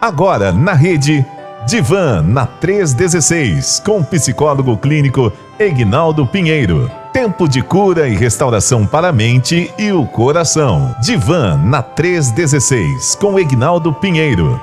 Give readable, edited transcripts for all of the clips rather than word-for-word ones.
Agora na rede Divan na 316, com o psicólogo clínico Egnaldo Pinheiro. Tempo de cura e restauração para a mente e o coração. Divan na 316, com Egnaldo Pinheiro.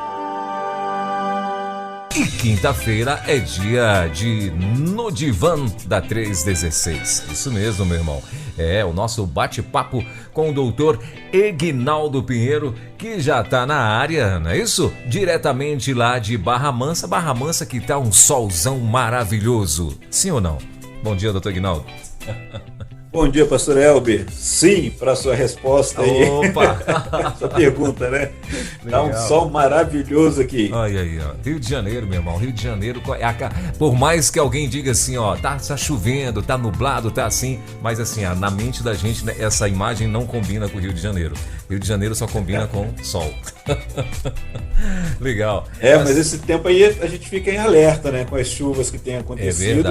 E quinta-feira é dia de No Divan da 316. Isso mesmo, meu irmão. É o nosso bate-papo com o doutor Egnaldo Pinheiro, que já tá na área, não é isso? Diretamente lá de Barra Mansa. Barra Mansa que tá um solzão maravilhoso. Sim ou não? Bom dia, doutor Egnaldo. Bom dia, pastor Elber. Sim, para sua resposta aí. Opa! Sua pergunta, né? Tá um sol maravilhoso aqui. Olha aí, ó. Rio de Janeiro, meu irmão. Rio de Janeiro, por mais que alguém diga assim, ó, tá chovendo, tá nublado, tá assim, mas assim, na mente da gente, né, essa imagem não combina com o Rio de Janeiro. Rio de Janeiro só combina com sol. Legal. Mas esse tempo aí a gente fica em alerta, né? Com as chuvas que têm acontecido,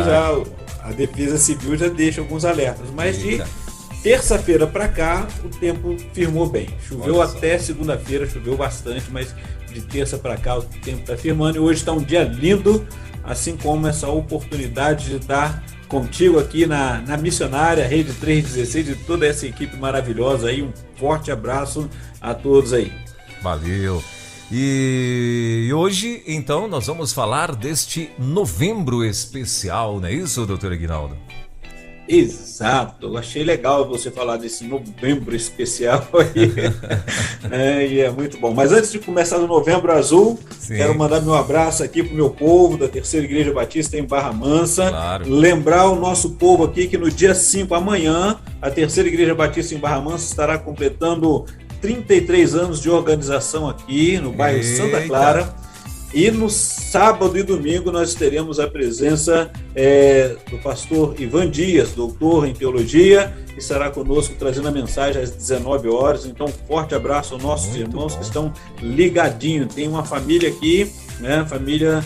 a Defesa Civil já deixa alguns alertas. Mas de terça-feira para cá, o tempo firmou bem. Choveu até segunda-feira, choveu bastante, mas de terça para cá o tempo está firmando. E hoje está um dia lindo, assim como essa oportunidade de estar contigo aqui na Missionária, Rede 316, e toda essa equipe maravilhosa aí. Um forte abraço a todos aí. Valeu. E hoje, então, nós vamos falar deste novembro especial, não é isso, doutor Egnaldo? Exato, eu achei legal você falar desse novembro especial aí. E é muito bom. Mas antes de começar no Novembro Azul, quero mandar meu abraço aqui pro meu povo da Terceira Igreja Batista em Barra Mansa. Claro. Lembrar o nosso povo aqui que no dia 5, amanhã, a Terceira Igreja Batista em Barra Mansa estará completando 33 anos de organização aqui no bairro Santa Clara. E no sábado e domingo nós teremos a presença do pastor Ivan Dias, doutor em teologia, que estará conosco trazendo a mensagem às 19 horas. Então, forte abraço aos nossos irmãos que estão ligadinhos. Tem uma família aqui, né? Família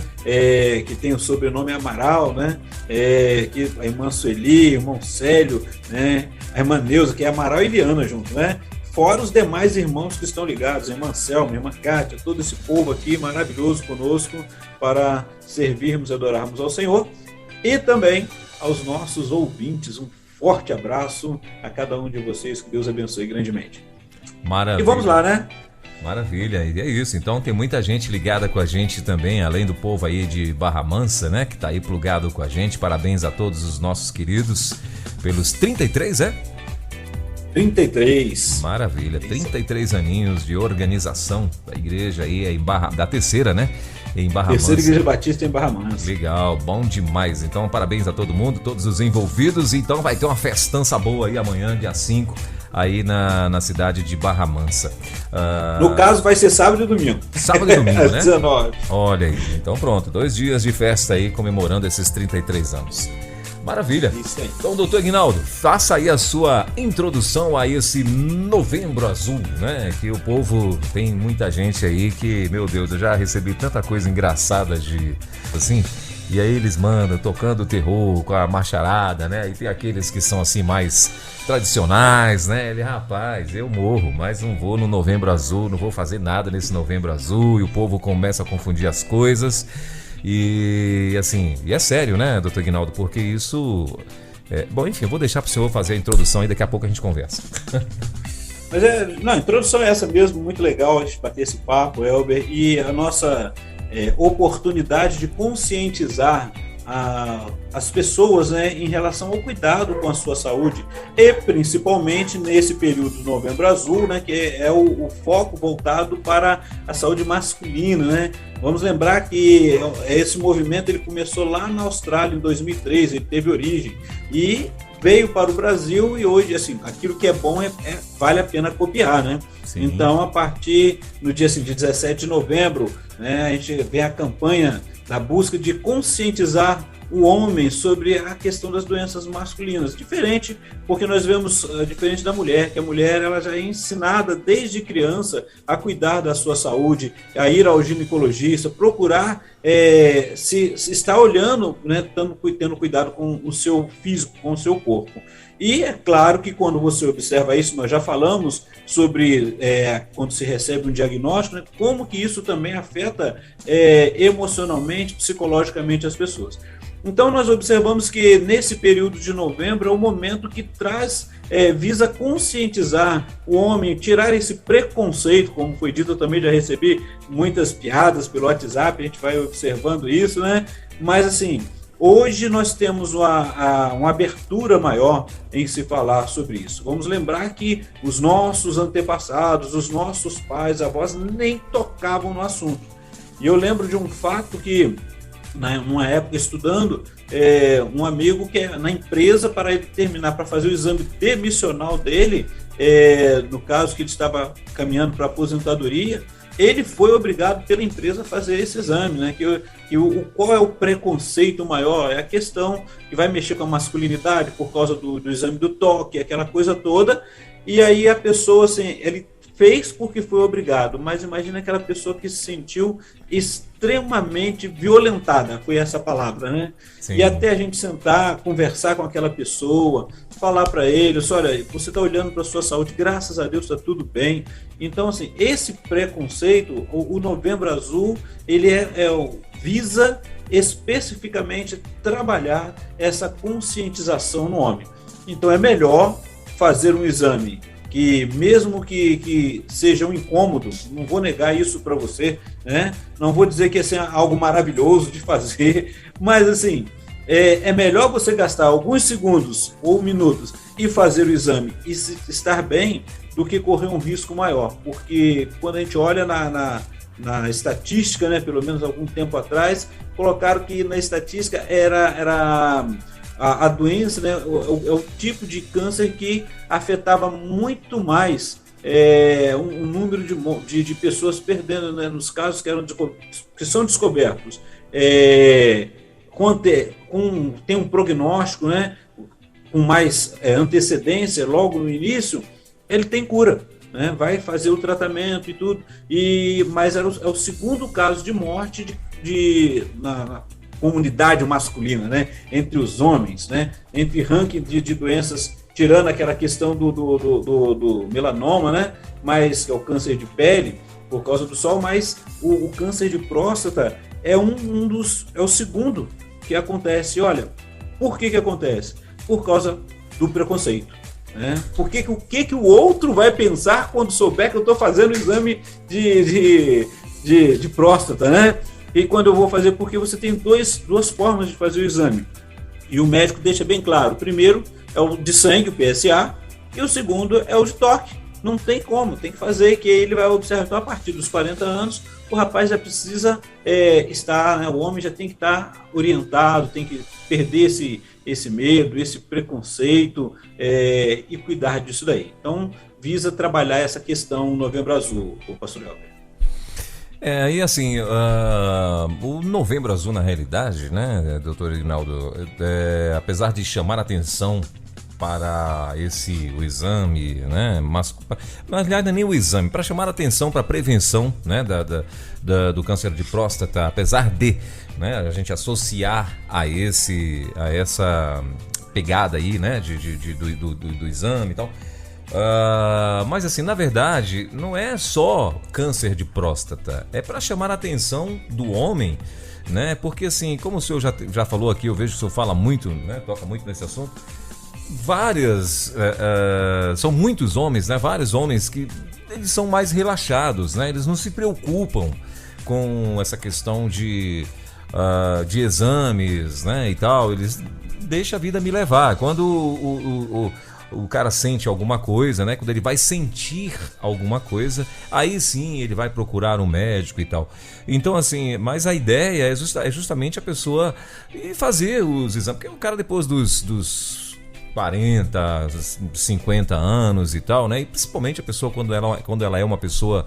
que tem o sobrenome Amaral, né? Que a irmã Sueli, irmão Célio, né? A irmã Neuza, que é Amaral e Eliana junto, né? Fora os demais irmãos que estão ligados, a irmã Selma, a irmã Kátia, todo esse povo aqui maravilhoso conosco para servirmos e adorarmos ao Senhor. E também aos nossos ouvintes, um forte abraço a cada um de vocês, que Deus abençoe grandemente. Maravilha. E vamos lá, né? Maravilha, e é isso. Então tem muita gente ligada com a gente também, além do povo aí de Barra Mansa, né? Que tá aí plugado com a gente. Parabéns a todos os nossos queridos pelos 33, 33. Maravilha, 33 aninhos de organização da igreja aí em da terceira, né? Em Barra Mansa. Terceira Igreja Batista em Barra Mansa. Legal, bom demais. Então, parabéns a todo mundo, todos os envolvidos. Então, vai ter uma festança boa aí amanhã, dia 5, aí na cidade de Barra Mansa. No caso, vai ser sábado e domingo. Sábado e domingo, né? 19. Olha aí, então pronto, 2 dias de festa aí comemorando esses 33 anos. Maravilha. Isso aí. Então, doutor Egnaldo, faça aí a sua introdução a esse Novembro Azul, né? Que o povo, tem muita gente aí que, meu Deus, eu já recebi tanta coisa engraçada assim, e aí eles mandam tocando terror com a macharada, né? E tem aqueles que são assim mais tradicionais, né? Rapaz, eu morro, mas não vou no Novembro Azul, não vou fazer nada nesse Novembro Azul, e o povo começa a confundir as coisas. E assim, e é sério, né, doutor Egnaldo? Porque isso... Bom, enfim, eu vou deixar para o senhor fazer a introdução e daqui a pouco a gente conversa. Mas a introdução é essa mesmo, muito legal a gente bater esse papo, Elber, e a nossa oportunidade de conscientizar as pessoas, né, em relação ao cuidado com a sua saúde, e principalmente nesse período do Novembro Azul, né, que é o foco voltado para a saúde masculina, né? Vamos lembrar que esse movimento ele começou lá na Austrália em 2003, ele teve origem e veio para o Brasil, e hoje, assim, aquilo que é bom vale a pena copiar, né? Sim. Então, a partir no dia assim, de 17 de novembro, né, a gente vê a campanha da busca de conscientizar o homem sobre a questão das doenças masculinas. Diferente, porque nós vemos, diferente da mulher, que a mulher ela já é ensinada desde criança a cuidar da sua saúde, a ir ao ginecologista, procurar se estar olhando, né, tendo cuidado com o seu físico, com o seu corpo. E é claro que quando você observa isso, nós já falamos sobre quando se recebe um diagnóstico, né, como que isso também afeta emocionalmente, psicologicamente as pessoas. Então nós observamos que nesse período de novembro é o momento que visa conscientizar o homem, tirar esse preconceito, como foi dito, eu também já recebi muitas piadas pelo WhatsApp, a gente vai observando isso, né? Mas assim, hoje nós temos uma abertura maior em se falar sobre isso. Vamos lembrar que os nossos antepassados, os nossos pais, avós, nem tocavam no assunto. E eu lembro de um fato que, numa época estudando, um amigo que na empresa, para ele terminar, para fazer o exame demissional dele, no caso que ele estava caminhando para a aposentadoria, ele foi obrigado pela empresa a fazer esse exame, né? Qual é o preconceito maior? É a questão que vai mexer com a masculinidade por causa do exame do toque, aquela coisa toda, e aí a pessoa, assim, ele fez porque foi obrigado, mas imagina aquela pessoa que se sentiu extremamente violentada, foi essa palavra, né? Sim. E até a gente sentar, conversar com aquela pessoa, falar para eles, olha, você está olhando para a sua saúde, graças a Deus está tudo bem. Então, assim, esse preconceito, o Novembro Azul, ele visa especificamente trabalhar essa conscientização no homem. Então é melhor fazer um exame que, mesmo que seja um incômodo, não vou negar isso para você, né? Não vou dizer que é algo maravilhoso de fazer, mas assim, é melhor você gastar alguns segundos ou minutos e fazer o exame e estar bem do que correr um risco maior, porque quando a gente olha na estatística, né, pelo menos algum tempo atrás, colocaram que na estatística era a doença, né, o tipo de câncer que afetava muito mais um número de pessoas perdendo, né, nos casos que são descobertos. Tem um prognóstico, né, com mais antecedência, logo no início, ele tem cura, né, vai fazer o tratamento e tudo, mas é o segundo caso de morte na comunidade masculina, né, entre os homens, né, entre ranking de doenças, tirando aquela questão do melanoma, né, mas que é o câncer de pele por causa do sol, mas o câncer de próstata é o segundo que acontece. Olha, por que acontece? Por causa do preconceito, né? O que o outro vai pensar quando souber que eu estou fazendo o exame de próstata, né? E quando eu vou fazer, porque você tem duas formas de fazer o exame. E o médico deixa bem claro. O primeiro é o de sangue, o PSA, e o segundo é o de toque. Não tem como, tem que fazer, que ele vai observar. Então, a partir dos 40 anos, o rapaz já precisa estar, né, o homem já tem que estar orientado, tem que perder esse medo, esse preconceito e cuidar disso daí. Então, visa trabalhar essa questão Novembro Azul, o pastor Elber. E assim, o Novembro Azul, na realidade, né, doutor Ignaldo, apesar de chamar a atenção para o exame, né, mas na realidade não é nem o exame, para chamar a atenção para a prevenção, né, do câncer de próstata, apesar de, né, a gente associar a essa pegada aí, né, do exame e tal. Mas assim, na verdade, não é só câncer de próstata, é para chamar a atenção do homem, né? Porque assim, como o senhor já falou aqui, eu vejo que o senhor fala muito, né? Toca muito nesse assunto. São muitos homens, né? Vários homens que eles são mais relaxados, né? Eles não se preocupam com essa questão de exames, né? E tal, eles deixam a vida me levar. Quando o cara sente alguma coisa, né? Quando ele vai sentir alguma coisa, aí sim ele vai procurar um médico e tal. Então, assim, mas a ideia é justamente a pessoa ir fazer os exames. Porque o cara, depois dos 40, 50 anos e tal, né? E principalmente a pessoa quando ela é uma pessoa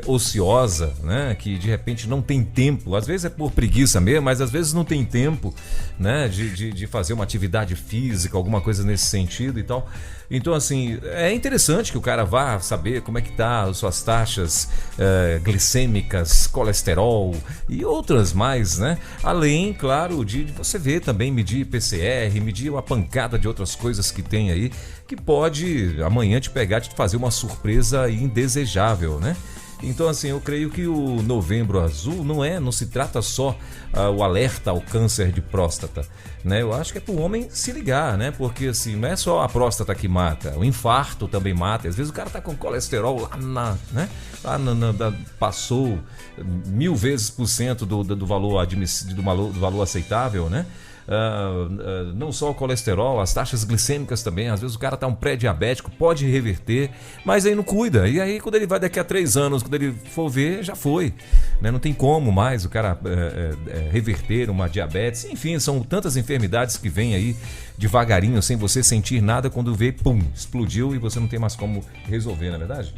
ociosa, né? Que de repente não tem tempo, às vezes é por preguiça mesmo, mas às vezes não tem tempo, né? De fazer uma atividade física, alguma coisa nesse sentido e tal. Então, assim, é interessante que o cara vá saber como é que tá as suas taxas glicêmicas, colesterol e outras mais, né? Além, claro, de você ver também, medir PCR, medir uma pancada de outras coisas que tem aí, que pode amanhã te pegar, te fazer uma surpresa indesejável, né? Então, assim, eu creio que o Novembro Azul não se trata só o alerta ao câncer de próstata, né? Eu acho que é para o homem se ligar, né? Porque, assim, não é só a próstata que mata, o infarto também mata. Às vezes o cara tá com colesterol passou 1000 vezes por cento do valor do valor aceitável, né? Não só o colesterol, as taxas glicêmicas também. Às vezes o cara tá um pré-diabético, pode reverter, mas aí não cuida. E aí quando ele vai daqui a 3 anos, quando ele for ver, já foi, né? Não tem como mais o cara reverter uma diabetes. Enfim, são tantas enfermidades que vêm aí devagarinho, sem você sentir nada. Quando vê, pum, explodiu e você não tem mais como resolver, não é verdade?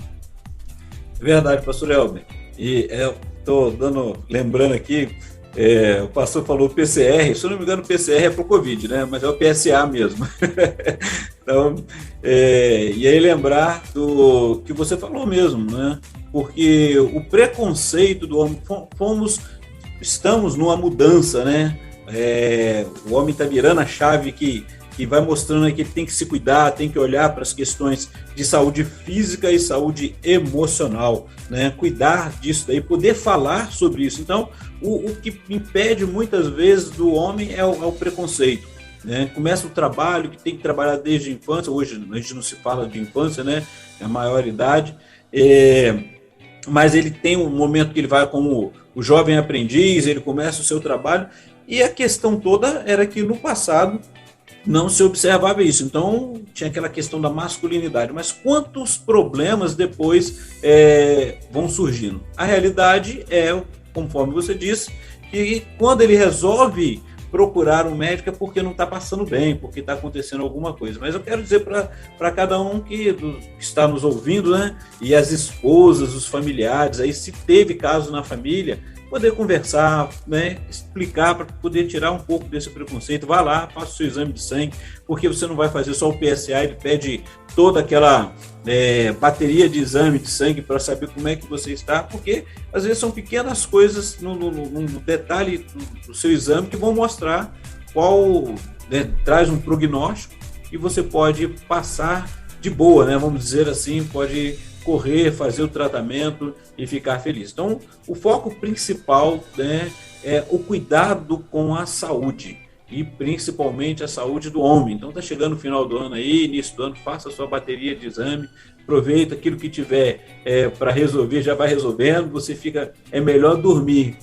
É verdade, pastor Elber. E eu tô lembrando aqui, o pastor falou PCR, se eu não me engano o PCR é para o Covid, né? Mas é o PSA mesmo. Então, e aí lembrar do que você falou mesmo, né? Porque o preconceito do homem, estamos numa mudança, né? O homem está virando a chave que vai mostrando que ele tem que se cuidar, tem que olhar para as questões de saúde física e saúde emocional, né? Cuidar disso daí, poder falar sobre isso. Então, o que impede muitas vezes do homem é o preconceito, né? Começa o trabalho, que tem que trabalhar desde a infância. Hoje a gente não se fala de infância, né? É a maior idade. Mas ele tem um momento que ele vai como o jovem aprendiz, ele começa o seu trabalho, e a questão toda era que no passado não se observava isso, então tinha aquela questão da masculinidade, mas quantos problemas depois vão surgindo? A realidade é, conforme você disse, que quando ele resolve procurar um médico é porque não está passando bem, porque está acontecendo alguma coisa. Mas eu quero dizer para cada um que está nos ouvindo, né, e as esposas, os familiares, aí se teve caso na família, poder conversar, né, explicar para poder tirar um pouco desse preconceito. Vá lá, faça o seu exame de sangue, porque você não vai fazer só o PSA, ele pede toda aquela bateria de exame de sangue para saber como é que você está, porque às vezes são pequenas coisas no detalhe do seu exame que vão mostrar qual, né, traz um prognóstico e você pode passar de boa, né, vamos dizer assim, pode correr, fazer o tratamento e ficar feliz. Então, o foco principal, né, é o cuidado com a saúde e principalmente a saúde do homem. Então, está chegando o final do ano aí, início do ano, faça a sua bateria de exame, aproveita aquilo que tiver para resolver, já vai resolvendo, você fica, é melhor dormir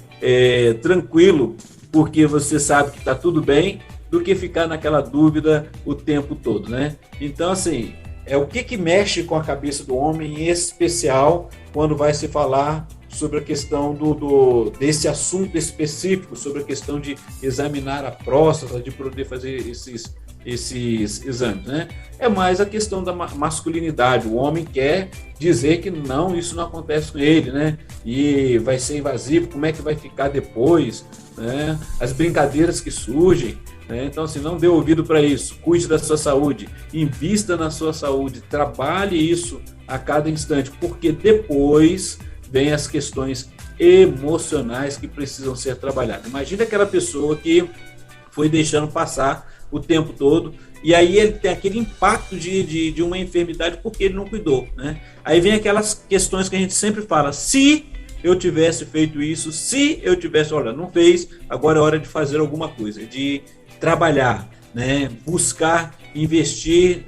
tranquilo, porque você sabe que está tudo bem, do que ficar naquela dúvida o tempo todo, né? Então, assim, o que mexe com a cabeça do homem, em especial quando vai se falar sobre a questão desse assunto específico, sobre a questão de examinar a próstata, de poder fazer esses exames, né? É mais a questão da masculinidade. O homem quer dizer que não, isso não acontece com ele, né? E vai ser invasivo, como é que vai ficar depois, né? As brincadeiras que surgem. Então, assim, não dê ouvido para isso, cuide da sua saúde, invista na sua saúde, trabalhe isso a cada instante, porque depois vem as questões emocionais que precisam ser trabalhadas. Imagina aquela pessoa que foi deixando passar o tempo todo e aí ele tem aquele impacto de uma enfermidade porque ele não cuidou, né? Aí vem aquelas questões que a gente sempre fala, se eu tivesse feito isso, se eu tivesse, olha, não fez, agora é hora de fazer alguma coisa, de trabalhar, né? Buscar investir,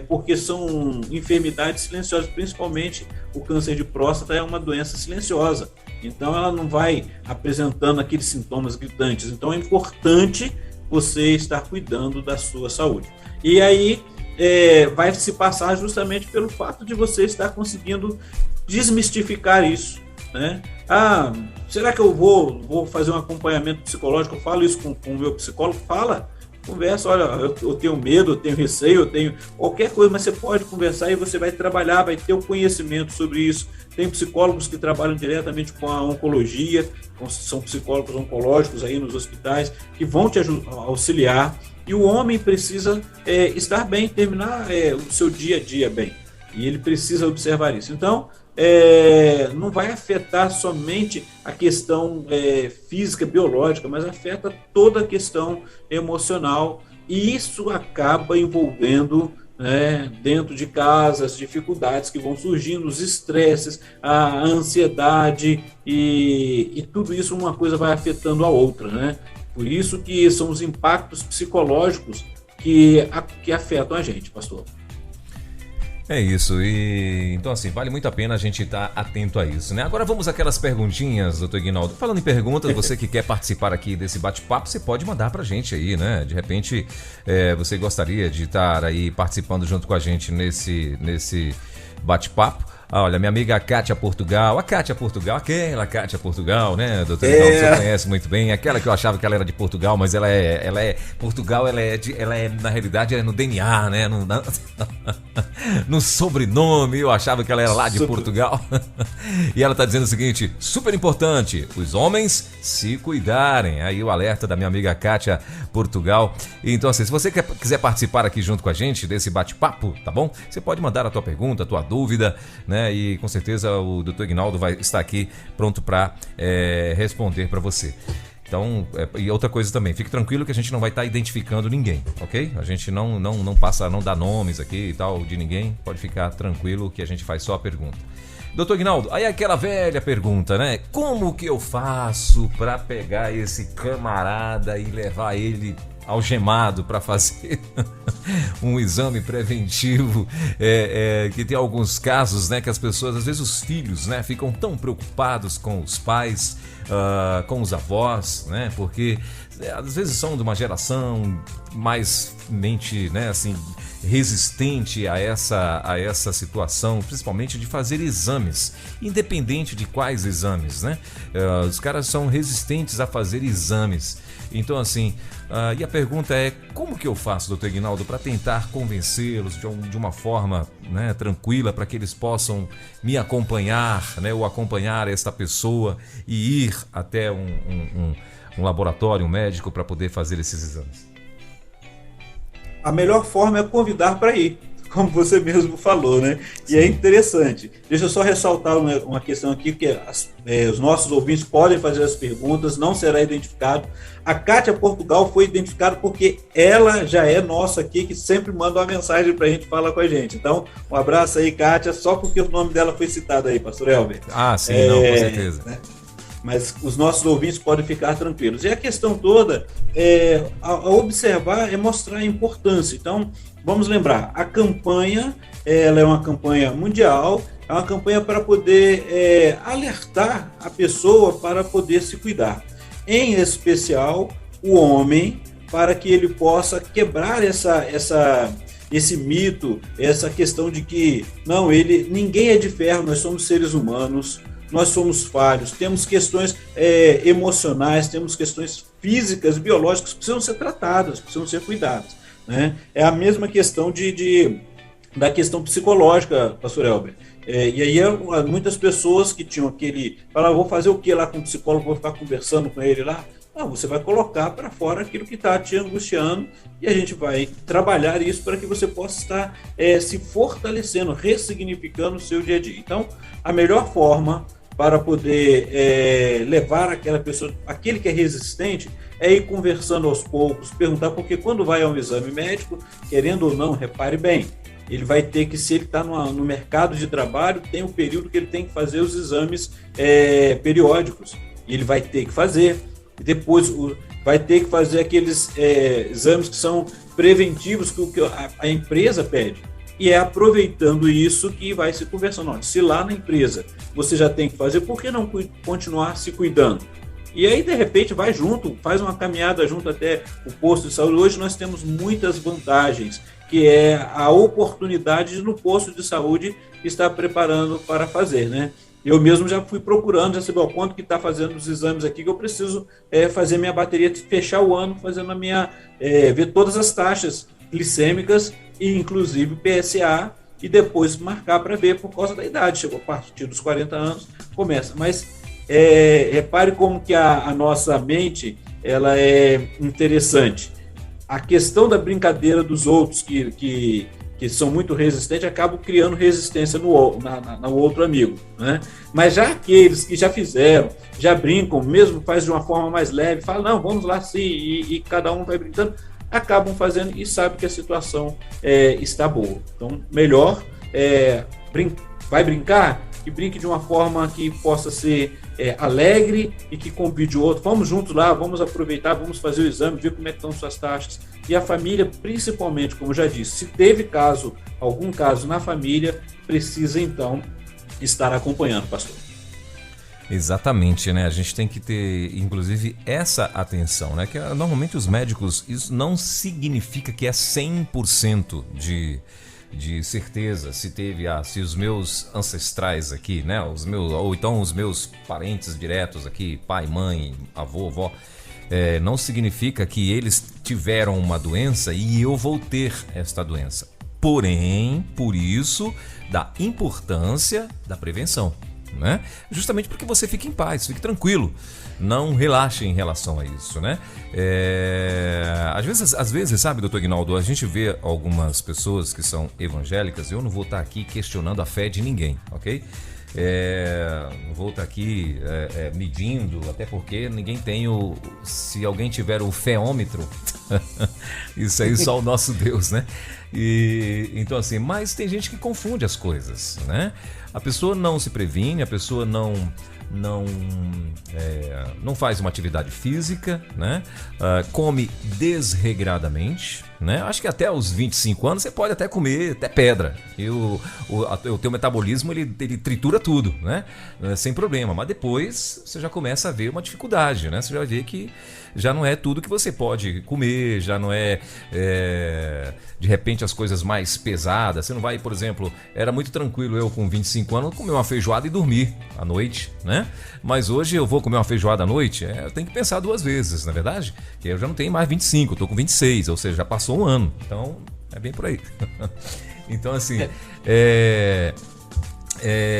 porque são enfermidades silenciosas, principalmente o câncer de próstata é uma doença silenciosa, então ela não vai apresentando aqueles sintomas gritantes, então é importante você estar cuidando da sua saúde. E aí vai se passar justamente pelo fato de você estar conseguindo desmistificar isso, né? Será que eu vou fazer um acompanhamento psicológico? Eu falo isso com o meu psicólogo, conversa, olha, eu tenho medo, eu tenho receio, eu tenho qualquer coisa, mas você pode conversar e você vai trabalhar, vai ter o conhecimento sobre isso. Tem psicólogos que trabalham diretamente com a oncologia, são psicólogos oncológicos aí nos hospitais, que vão te auxiliar E o homem precisa estar bem, terminar o seu dia a dia bem. E ele precisa observar isso. Então, não vai afetar somente a questão física, biológica, mas afeta toda a questão emocional. E isso acaba envolvendo, dentro de casa, as dificuldades que vão surgindo, os estresses, a ansiedade, e tudo isso uma coisa vai afetando a outra, né? Por isso que são os impactos psicológicos que afetam a gente, pastor. É isso, e então assim, vale muito a pena a gente estar atento a isso, né? Agora vamos àquelas perguntinhas, doutor Ignaldo. Falando em perguntas, você que quer participar aqui desse bate-papo, você pode mandar pra gente aí, né? De repente, você gostaria de estar aí participando junto com a gente nesse bate-papo. Olha, minha amiga Kátia Portugal, aquela Kátia Portugal, né, doutor Ignaldo, você conhece muito bem, aquela que eu achava que ela era de Portugal, mas Portugal, ela é na realidade, no DNA, né, no sobrenome, eu achava que ela era lá de Portugal, e ela tá dizendo o seguinte, super importante, os homens se cuidarem, aí o alerta da minha amiga Kátia Portugal. Então assim, se você quiser participar aqui junto com a gente desse bate-papo, tá bom? Você pode mandar a tua pergunta, a tua dúvida, né? E com certeza o Dr. Ignaldo vai estar aqui pronto para responder para você. Então, e outra coisa também, fique tranquilo que a gente não vai estar identificando ninguém, ok? A gente não dá nomes aqui e tal de ninguém, pode ficar tranquilo que a gente faz só a pergunta. Doutor Ignaldo, aí aquela velha pergunta, né? Como que eu faço para pegar esse camarada e levar ele algemado para fazer um exame preventivo, que tem alguns casos, né, que as pessoas, às vezes os filhos, né, ficam tão preocupados com os pais, com os avós, né, porque às vezes são de uma geração mais mente, né, assim, resistente a essa situação, principalmente de fazer exames, independente de quais exames, né? Os caras são resistentes a fazer exames. Então, assim, e a pergunta é, como que eu faço, doutor Ignaldo, para tentar convencê-los de uma forma, né, tranquila, para que eles possam me acompanhar, né, ou acompanhar esta pessoa e ir até um laboratório, um médico, para poder fazer esses exames? A melhor forma é convidar para ir, como você mesmo falou, né? Sim. E é interessante. Deixa eu só ressaltar uma questão aqui, que os nossos ouvintes podem fazer as perguntas, não será identificado. A Kátia Portugal foi identificada porque ela já é nossa aqui, que sempre manda uma mensagem para a gente falar com a gente. Então, um abraço aí, Kátia, só porque o nome dela foi citado aí, pastor Elber. Ah, sim, não, com certeza. Né? Mas os nossos ouvintes podem ficar tranquilos. E a questão toda, a observar, é mostrar a importância. Então, vamos lembrar, a campanha, ela é uma campanha mundial, é uma campanha para poder alertar a pessoa para poder se cuidar. Em especial, o homem, para que ele possa quebrar esse mito, essa questão de que ninguém é de ferro, nós somos seres humanos, nós somos falhos, temos questões emocionais, temos questões físicas, biológicas que precisam ser tratadas, precisam ser cuidadas, né? É a mesma questão da questão psicológica, pastor Elber. E aí muitas pessoas que tinham falavam, vou fazer o que lá com o psicólogo, vou ficar conversando com ele lá? Não, você vai colocar para fora aquilo que está te angustiando e a gente vai trabalhar isso para que você possa estar se fortalecendo, ressignificando o seu dia a dia. Então, a melhor forma para poder levar aquela pessoa, aquele que é resistente, é ir conversando aos poucos, perguntar, porque quando vai a um exame médico, querendo ou não, repare bem, ele vai ter que, se ele está no mercado de trabalho, tem um período que ele tem que fazer os exames periódicos, e ele vai ter que fazer. E depois vai ter que fazer aqueles exames que são preventivos que a empresa pede. E é aproveitando isso que vai se conversando. Olha, se lá na empresa você já tem que fazer, por que não continuar se cuidando? E aí, de repente, vai junto, faz uma caminhada junto até o posto de saúde. Hoje nós temos muitas vantagens, que é a oportunidade de, no posto de saúde, estar preparando para fazer, né? Eu mesmo já fui procurando, já sei o quanto que está fazendo os exames aqui, que eu preciso fazer minha bateria, fechar o ano fazendo ver todas as taxas glicêmicas e inclusive PSA, e depois marcar para ver por causa da idade. Chegou a partir dos 40 anos, começa. Mas repare como que a nossa mente ela é interessante. a questão da brincadeira dos outros que são muito resistentes, acabam criando resistência no outro amigo, né? Mas já aqueles que já fizeram, já brincam, mesmo faz de uma forma mais leve, falam, não, vamos lá sim, e cada um vai brincando, acabam fazendo e sabem que a situação está boa. Então, melhor vai brincar, que brinque de uma forma que possa ser alegre e que convide o outro. Vamos juntos lá, vamos aproveitar, vamos fazer o exame, ver como é que estão suas taxas. E a família, principalmente, como já disse, se teve algum caso na família, precisa então estar acompanhando, pastor. Exatamente, né? A gente tem que ter, inclusive, essa atenção, né? Que normalmente os médicos, isso não significa que é 100% de certeza se os meus ancestrais aqui, né, ou então os meus parentes diretos aqui, pai, mãe, avô, avó, não significa que eles tiveram uma doença e eu vou ter esta doença. Porém, por isso, da importância da prevenção, né? Justamente porque você fique em paz, fique tranquilo, não relaxe em relação a isso, né? Às vezes, sabe, doutor Aguinaldo, a gente vê algumas pessoas que são evangélicas, eu não vou estar aqui questionando a fé de ninguém, ok? Não vou estar aqui medindo, até porque ninguém tem se alguém tiver o feômetro, isso aí só o nosso Deus, né? Então assim, mas tem gente que confunde as coisas, né? A pessoa não se previne, a pessoa não faz uma atividade física, né? Come desregradamente, né? Acho que até os 25 anos você pode até comer até pedra e o teu metabolismo ele tritura tudo, né? Sem problema, mas depois você já começa a ver uma dificuldade, né? Você já vê que já não é tudo que você pode comer, já não de repente as coisas mais pesadas. Você não vai, por exemplo, era muito tranquilo eu com 25 anos comer uma feijoada e dormir à noite, né? Mas hoje eu vou comer uma feijoada à noite, eu tenho que pensar duas vezes, na verdade, que eu já não tenho mais 25, eu tô com 26, ou seja, já passou um ano, então é bem por aí. Então assim,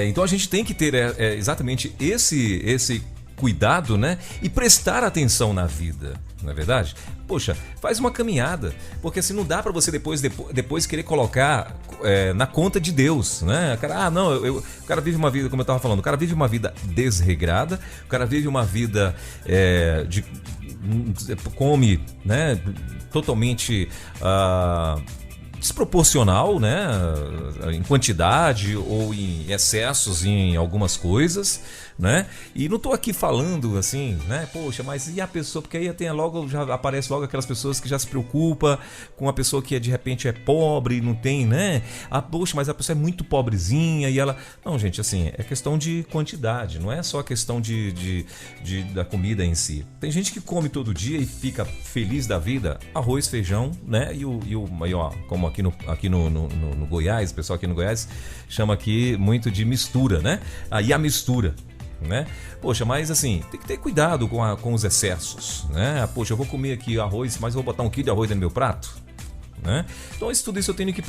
então a gente tem que ter exatamente esse cuidado, né? E prestar atenção na vida, não é verdade? Poxa, faz uma caminhada, porque assim não dá para você depois querer colocar na conta de Deus, né? O cara, o cara vive uma vida, como eu estava falando, o cara vive uma vida desregrada, o cara vive uma vida come, né? Totalmente desproporcional, né? Em quantidade ou em excessos em algumas coisas, né? E não tô aqui falando assim, né? Poxa, mas e a pessoa? Porque aí já aparece logo aquelas pessoas que já se preocupam com a pessoa que de repente é pobre, não tem, né? Poxa, mas a pessoa é muito pobrezinha e ela... Não, gente, assim, é questão de quantidade, não é só questão da comida em si. Tem gente que come todo dia e fica feliz da vida, arroz, feijão, né? Como aqui no Goiás, o pessoal aqui no Goiás chama aqui muito de mistura, né? Aí a mistura, né? Poxa, mas assim, tem que ter cuidado com os excessos, né? Poxa, eu vou comer aqui arroz, mas vou botar 1 quilo de arroz no meu prato, né? Então tudo isso eu tenho que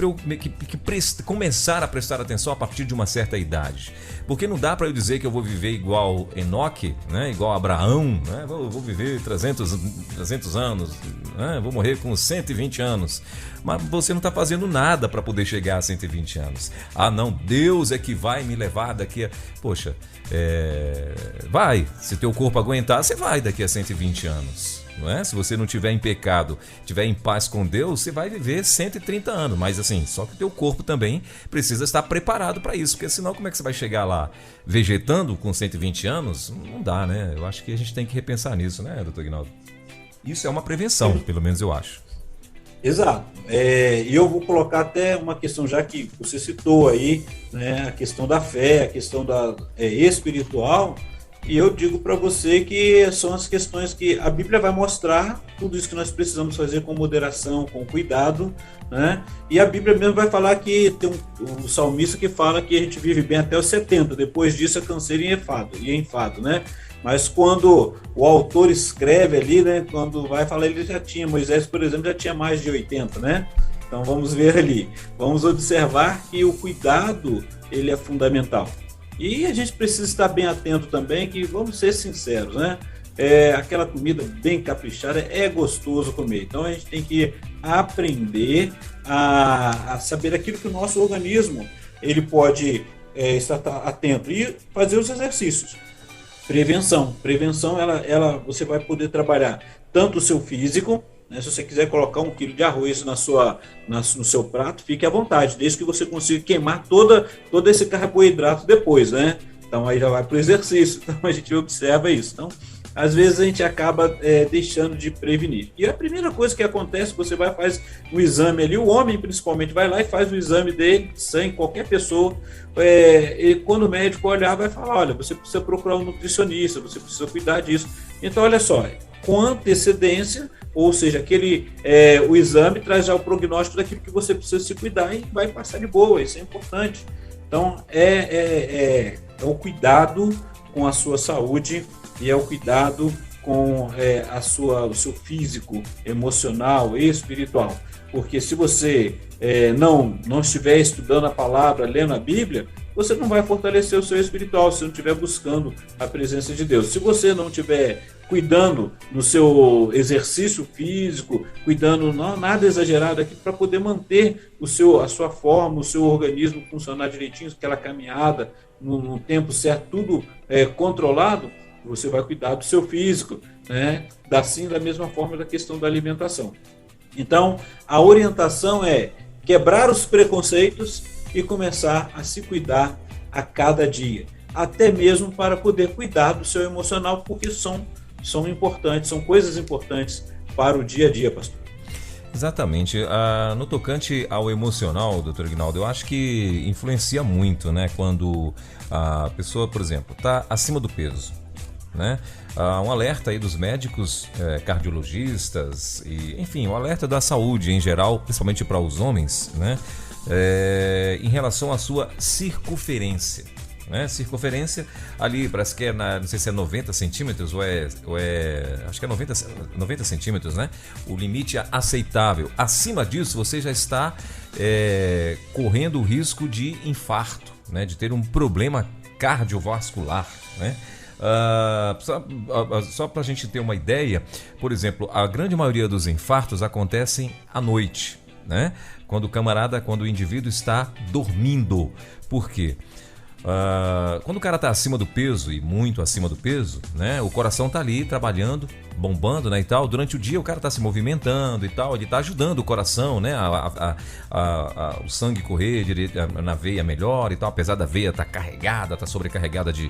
começar a prestar atenção a partir de uma certa idade, porque não dá para eu dizer que eu vou viver igual Enoque, né? Igual Abraão, né? Vou viver 300 anos, né? Vou morrer com 120 anos, mas você não está fazendo nada para poder chegar a 120 anos. Não, Deus é que vai me levar daqui a... Poxa, vai, se teu corpo aguentar, você vai daqui a 120 anos, não é? Se você não tiver em pecado, tiver em paz com Deus, você vai viver 130 anos, mas assim, só que o teu corpo também precisa estar preparado para isso, porque senão como é que você vai chegar lá vegetando com 120 anos? Não dá, né? Eu acho que a gente tem que repensar nisso, né, doutor Aguinaldo? Isso é uma prevenção, pelo menos eu acho. Exato. E eu vou colocar até uma questão, já que você citou aí, né, a questão da fé, a questão da espiritual, e eu digo para você que são as questões que a Bíblia vai mostrar tudo isso que nós precisamos fazer com moderação, com cuidado, né? E a Bíblia mesmo vai falar que tem um salmista que fala que a gente vive bem até os 70, depois disso é canseiro e enfado, né? Mas quando o autor escreve ali, né, quando vai falar, ele já tinha, Moisés, por exemplo, já tinha mais de 80, né? Então vamos ver ali, vamos observar que o cuidado, ele é fundamental. E a gente precisa estar bem atento também, que vamos ser sinceros, né? aquela comida bem caprichada, é gostoso comer. Então a gente tem que aprender a saber aquilo que o nosso organismo ele pode estar atento e fazer os exercícios. Prevenção, você vai poder trabalhar tanto o seu físico, né, se você quiser colocar 1 quilo de arroz no seu prato, fique à vontade, desde que você consiga queimar todo esse carboidrato depois, né? Então aí já vai para o exercício, então a gente observa isso. Então, às vezes a gente acaba deixando de prevenir. E a primeira coisa que acontece, você vai faz o exame ali, o homem principalmente vai lá e faz o exame dele, sem qualquer pessoa, e quando o médico olhar vai falar, olha, você precisa procurar um nutricionista, você precisa cuidar disso. Então olha só, com antecedência, ou seja, o exame traz já o prognóstico daquilo que você precisa se cuidar e vai passar de boa, isso é importante. Então é o cuidado com a sua saúde e é o cuidado com o seu físico, emocional e espiritual. Porque se você não estiver estudando a palavra, lendo a Bíblia, você não vai fortalecer o seu espiritual se não estiver buscando a presença de Deus. Se você não estiver cuidando no seu exercício físico, cuidando, nada exagerado aqui, para poder manter a sua forma, o seu organismo funcionar direitinho, aquela caminhada no tempo certo, tudo controlado, você vai cuidar do seu físico, né? Assim, da mesma forma da questão da alimentação. Então, a orientação é quebrar os preconceitos e começar a se cuidar a cada dia, até mesmo para poder cuidar do seu emocional, porque são importantes, são coisas importantes para o dia a dia, pastor. Exatamente. No tocante ao emocional, doutor Ignaldo, eu acho que influencia muito, né? Quando a pessoa, por exemplo, está acima do peso, né? Um alerta aí dos médicos, cardiologistas, e, enfim, um alerta da saúde em geral, principalmente para os homens, né? Em relação à sua circunferência. Né? Circunferência ali, parece que não sei se é 90 centímetros ou acho que é 90 centímetros, né? O limite aceitável. Acima disso, você já está correndo o risco de infarto, né? De ter um problema cardiovascular, né? Só para a gente ter uma ideia, por exemplo, a grande maioria dos infartos acontecem à noite, né? Quando o indivíduo está dormindo. Por quê? Quando o cara está acima do peso e muito acima do peso, né, o coração está ali trabalhando, bombando, né, e tal. Durante o dia o cara está se movimentando e tal, ele está ajudando o coração, né, o sangue correr na veia melhor e tal, apesar da veia estar carregada, estar sobrecarregada de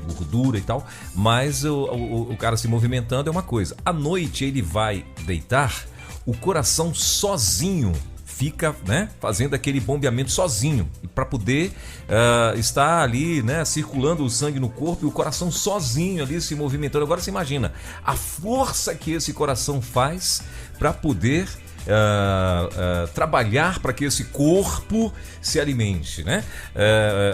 gordura e tal, mas o cara se movimentando é uma coisa. À noite ele vai deitar, o coração sozinho fica, né, fazendo aquele bombeamento sozinho, para poder estar ali, né, circulando o sangue no corpo e o coração sozinho ali se movimentando. Agora você imagina a força que esse coração faz para poder trabalhar para que esse corpo se alimente, né?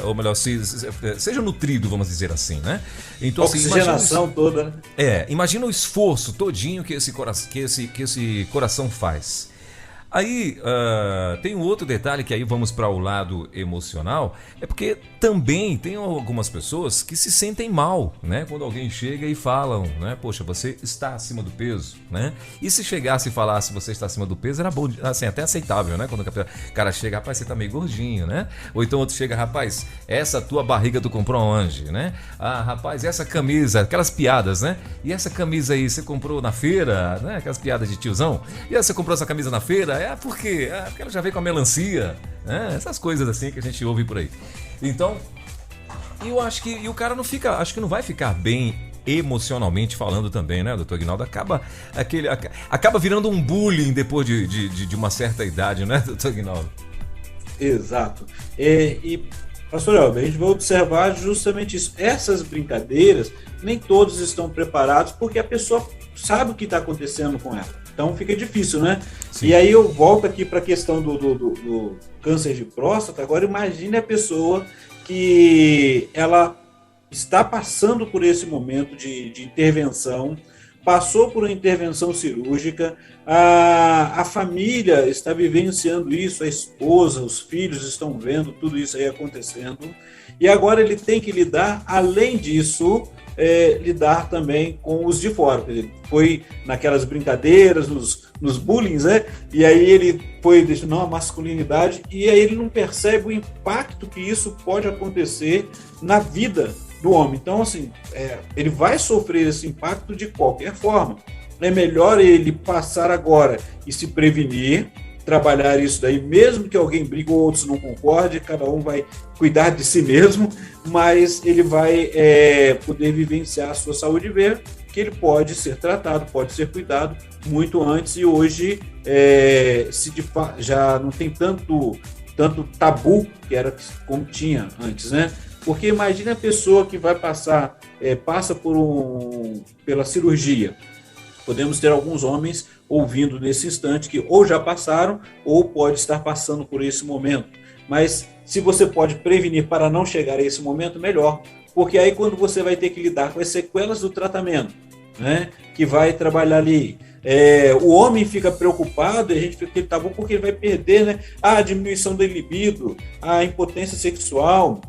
Ou melhor, seja nutrido, vamos dizer assim, né? Então, oxigenação toda, né? Imagina o esforço todinho que esse coração faz. Aí tem um outro detalhe que aí vamos para o lado emocional, é porque também tem algumas pessoas que se sentem mal, né? Quando alguém chega e falam, né? Poxa, você está acima do peso, né? E se chegasse e falasse você está acima do peso, era bom, assim, até aceitável, né? Quando o cara chega, rapaz, você tá meio gordinho, né? Ou então outro chega, rapaz, essa tua barriga tu comprou onde, né? Ah, rapaz, essa camisa, aquelas piadas, né? E essa camisa aí, você comprou na feira, né? Aquelas piadas de tiozão. E aí, você comprou essa camisa na feira? Por quê? Porque ela já veio com a melancia, né? Essas coisas assim que a gente ouve por aí. Então, eu acho que o cara acho que não vai ficar bem emocionalmente falando também, né, doutor Ignaldo? Acaba virando um bullying depois de uma certa idade, né, doutor Ignaldo? Exato. E pastor Elber, a gente vai observar justamente isso. Essas brincadeiras, nem todos estão preparados, porque a pessoa sabe o que está acontecendo com ela. Então fica difícil, né? Sim. E aí eu volto aqui para a questão do câncer de próstata. Agora imagine a pessoa que ela está passando por esse momento de intervenção, passou por uma intervenção cirúrgica, a família está vivenciando isso, a esposa, os filhos estão vendo tudo isso aí acontecendo, e agora ele tem que lidar, além disso, lidar também com os de fora. Quer dizer, foi naquelas brincadeiras, nos bullying, né? E aí ele foi deixando a masculinidade, e aí ele não percebe o impacto que isso pode acontecer na vida do homem. Então, assim, ele vai sofrer esse impacto de qualquer forma. É melhor ele passar agora e se prevenir, trabalhar isso daí, mesmo que alguém brigue ou outros não concordem, cada um vai cuidar de si mesmo, mas ele vai poder vivenciar a sua saúde e ver que ele pode ser tratado, pode ser cuidado muito antes, e hoje já não tem tanto tabu que era como tinha antes, né? Porque imagine a pessoa que vai passa pela cirurgia. Podemos ter alguns homens ouvindo nesse instante que ou já passaram ou pode estar passando por esse momento. Mas se você pode prevenir para não chegar a esse momento, melhor. Porque aí quando você vai ter que lidar com as sequelas do tratamento, né, que vai trabalhar ali, o homem fica preocupado, e a gente fica aquele tabu porque ele vai perder, né, a diminuição da libido, a impotência sexual,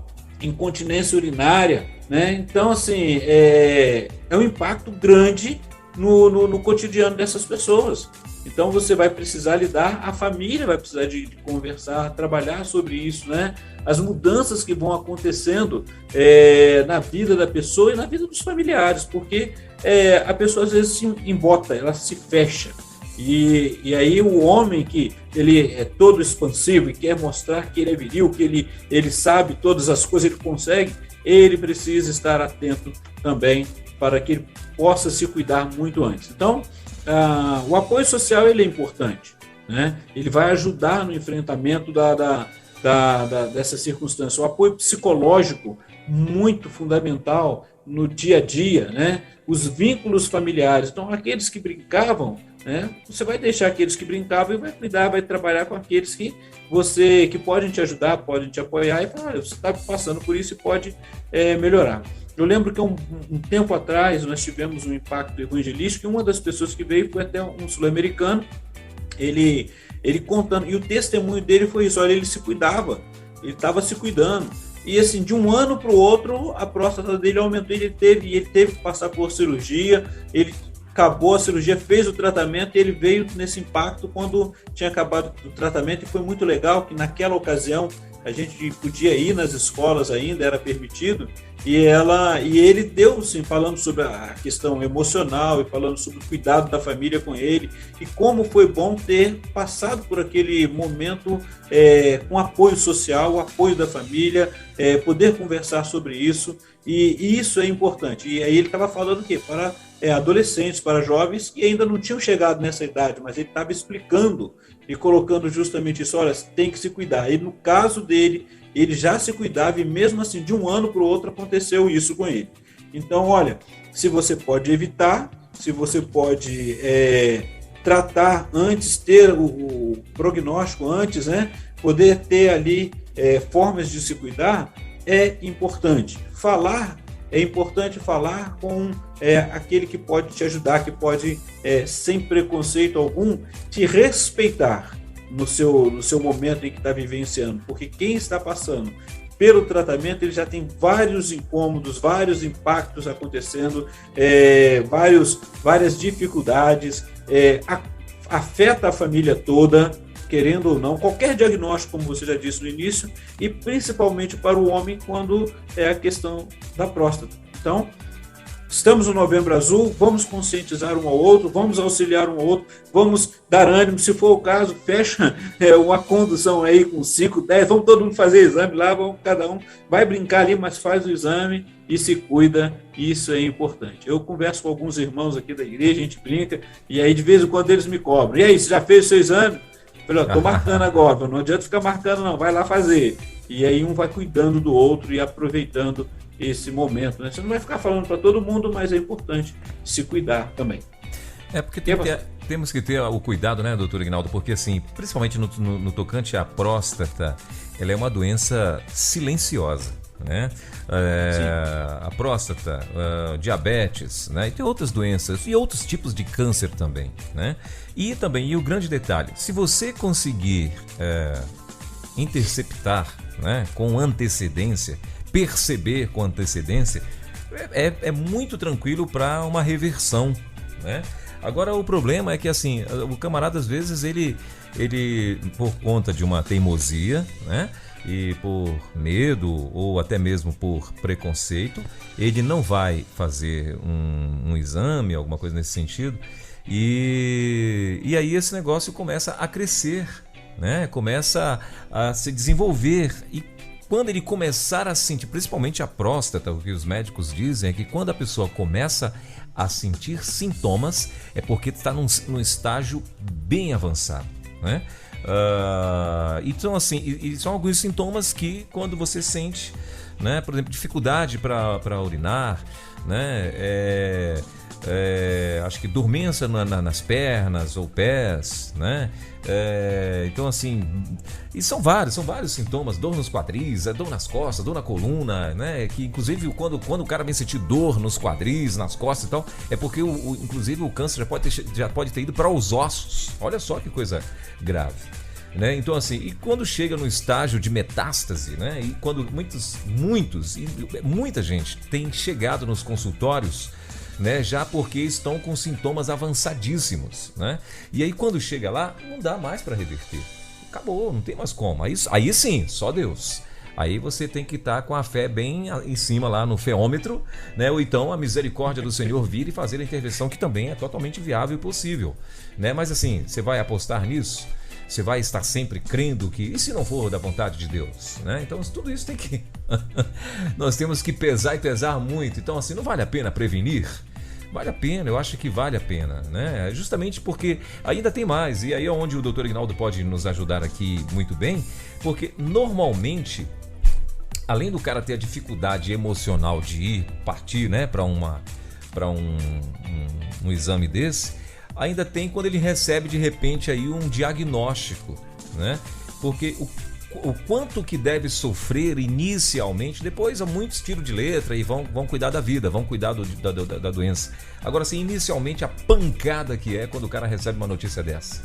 incontinência urinária, né? Então, assim, é um impacto grande no cotidiano dessas pessoas. Então você vai precisar lidar, a família vai precisar de conversar, trabalhar sobre isso, né? As mudanças que vão acontecendo na vida da pessoa e na vida dos familiares, porque a pessoa às vezes se embota, ela se fecha. E aí o homem que ele é todo expansivo e quer mostrar que ele é viril, que ele sabe todas as coisas, ele consegue, ele precisa estar atento também para que ele possa se cuidar muito antes. Então, o apoio social ele é importante, né? Ele vai ajudar no enfrentamento dessa circunstância. O apoio psicológico, muito fundamental no dia a dia, né? Os vínculos familiares. Então, aqueles que brincavam, né? Você vai deixar aqueles que brincavam e vai cuidar, vai trabalhar com aqueles que podem te ajudar, podem te apoiar e falar, você está passando por isso e pode melhorar. Eu lembro que um tempo atrás nós tivemos um impacto evangelístico, e uma das pessoas que veio foi até um sul-americano, ele contando, e o testemunho dele foi isso, olha, ele se cuidava, ele estava se cuidando, e assim, de um ano para o outro, a próstata dele aumentou, ele teve que passar por cirurgia, ele acabou a cirurgia, fez o tratamento, e ele veio nesse impacto quando tinha acabado o tratamento, e foi muito legal que naquela ocasião a gente podia ir nas escolas ainda, era permitido, e ele deu, assim, falando sobre a questão emocional e falando sobre o cuidado da família com ele, e como foi bom ter passado por aquele momento com apoio social, o apoio da família, poder conversar sobre isso, e isso é importante. E aí ele estava falando o quê? Para adolescentes, para jovens que ainda não tinham chegado nessa idade, mas ele estava explicando e colocando justamente isso, olha, tem que se cuidar. E no caso dele, ele já se cuidava, e mesmo assim, de um ano para o outro, aconteceu isso com ele. Então, olha, se você pode evitar, se você pode tratar antes, ter o prognóstico antes, né? Poder ter ali formas de se cuidar, é importante. É importante falar com aquele que pode te ajudar, que pode, sem preconceito algum, te respeitar no seu momento em que está vivenciando, porque quem está passando pelo tratamento, ele já tem vários incômodos, vários impactos acontecendo, várias dificuldades, afeta a família toda, querendo ou não, qualquer diagnóstico, como você já disse no início, e principalmente para o homem quando é a questão da próstata. Então, estamos no Novembro Azul, vamos conscientizar um ao outro, vamos auxiliar um ao outro, vamos dar ânimo, se for o caso, fecha uma condução aí com 5, 10, vamos todo mundo fazer exame lá, cada um vai brincar ali, mas faz o exame e se cuida, isso é importante. Eu converso com alguns irmãos aqui da igreja, a gente brinca, e aí de vez em quando eles me cobram, e aí, você já fez o seu exame? Eu falei, estou marcando agora, não adianta ficar marcando não, vai lá fazer. E aí um vai cuidando do outro e aproveitando esse momento, né? Você não vai ficar falando para todo mundo, mas é importante se cuidar também. Porque temos que ter o cuidado, né, doutor Ignaldo? Porque, assim, principalmente no tocante à próstata, ela é uma doença silenciosa, né? A próstata, diabetes, né? E tem outras doenças e outros tipos de câncer também, né? E o grande detalhe, se você conseguir interceptar, né, com antecedência, perceber com antecedência, é muito tranquilo para uma reversão, né? Agora o problema é que assim, o camarada às vezes ele por conta de uma teimosia, né? E por medo ou até mesmo por preconceito, ele não vai fazer um exame, alguma coisa nesse sentido, e aí esse negócio começa a crescer, né? Começa a se desenvolver, e quando ele começar a sentir, principalmente a próstata, o que os médicos dizem é que quando a pessoa começa a sentir sintomas, é porque está num estágio bem avançado, né? Então assim, e são alguns sintomas que quando você sente, né, por exemplo, dificuldade para urinar, né, acho que dormência nas pernas ou pés, né, então assim, e são vários sintomas, dor nos quadris, dor nas costas, dor na coluna, né, que inclusive quando o cara vem sentir dor nos quadris, nas costas e tal, é porque inclusive o câncer já pode ter ido para os ossos. Olha só que coisa grave, né? Então assim, e quando chega no estágio de metástase, né, e quando muita gente tem chegado nos consultórios, né, já porque estão com sintomas avançadíssimos, né? E aí quando chega lá, não dá mais para reverter. Acabou, não tem mais como. Aí sim, só Deus. Aí você tem que estar com a fé bem em cima lá no feômetro, né? Ou então a misericórdia do Senhor vir e fazer a intervenção, que também é totalmente viável e possível, né? Mas assim, você vai apostar nisso? Você vai estar sempre crendo que, e se não for da vontade de Deus, né? Então tudo isso tem que nós temos que pesar e pesar muito. Então assim, não vale a pena prevenir? Vale a pena, eu acho que vale a pena, né? Justamente porque ainda tem mais, e aí é onde o Dr. Ignaldo pode nos ajudar aqui muito bem, porque normalmente, além do cara ter a dificuldade emocional de partir, né, para um exame desse, ainda tem quando ele recebe de repente aí um diagnóstico, né? Porque o quanto que deve sofrer inicialmente, depois muitos tiram de letra e vão cuidar da vida, vão cuidar da doença. Agora assim, inicialmente a pancada que é quando o cara recebe uma notícia dessa,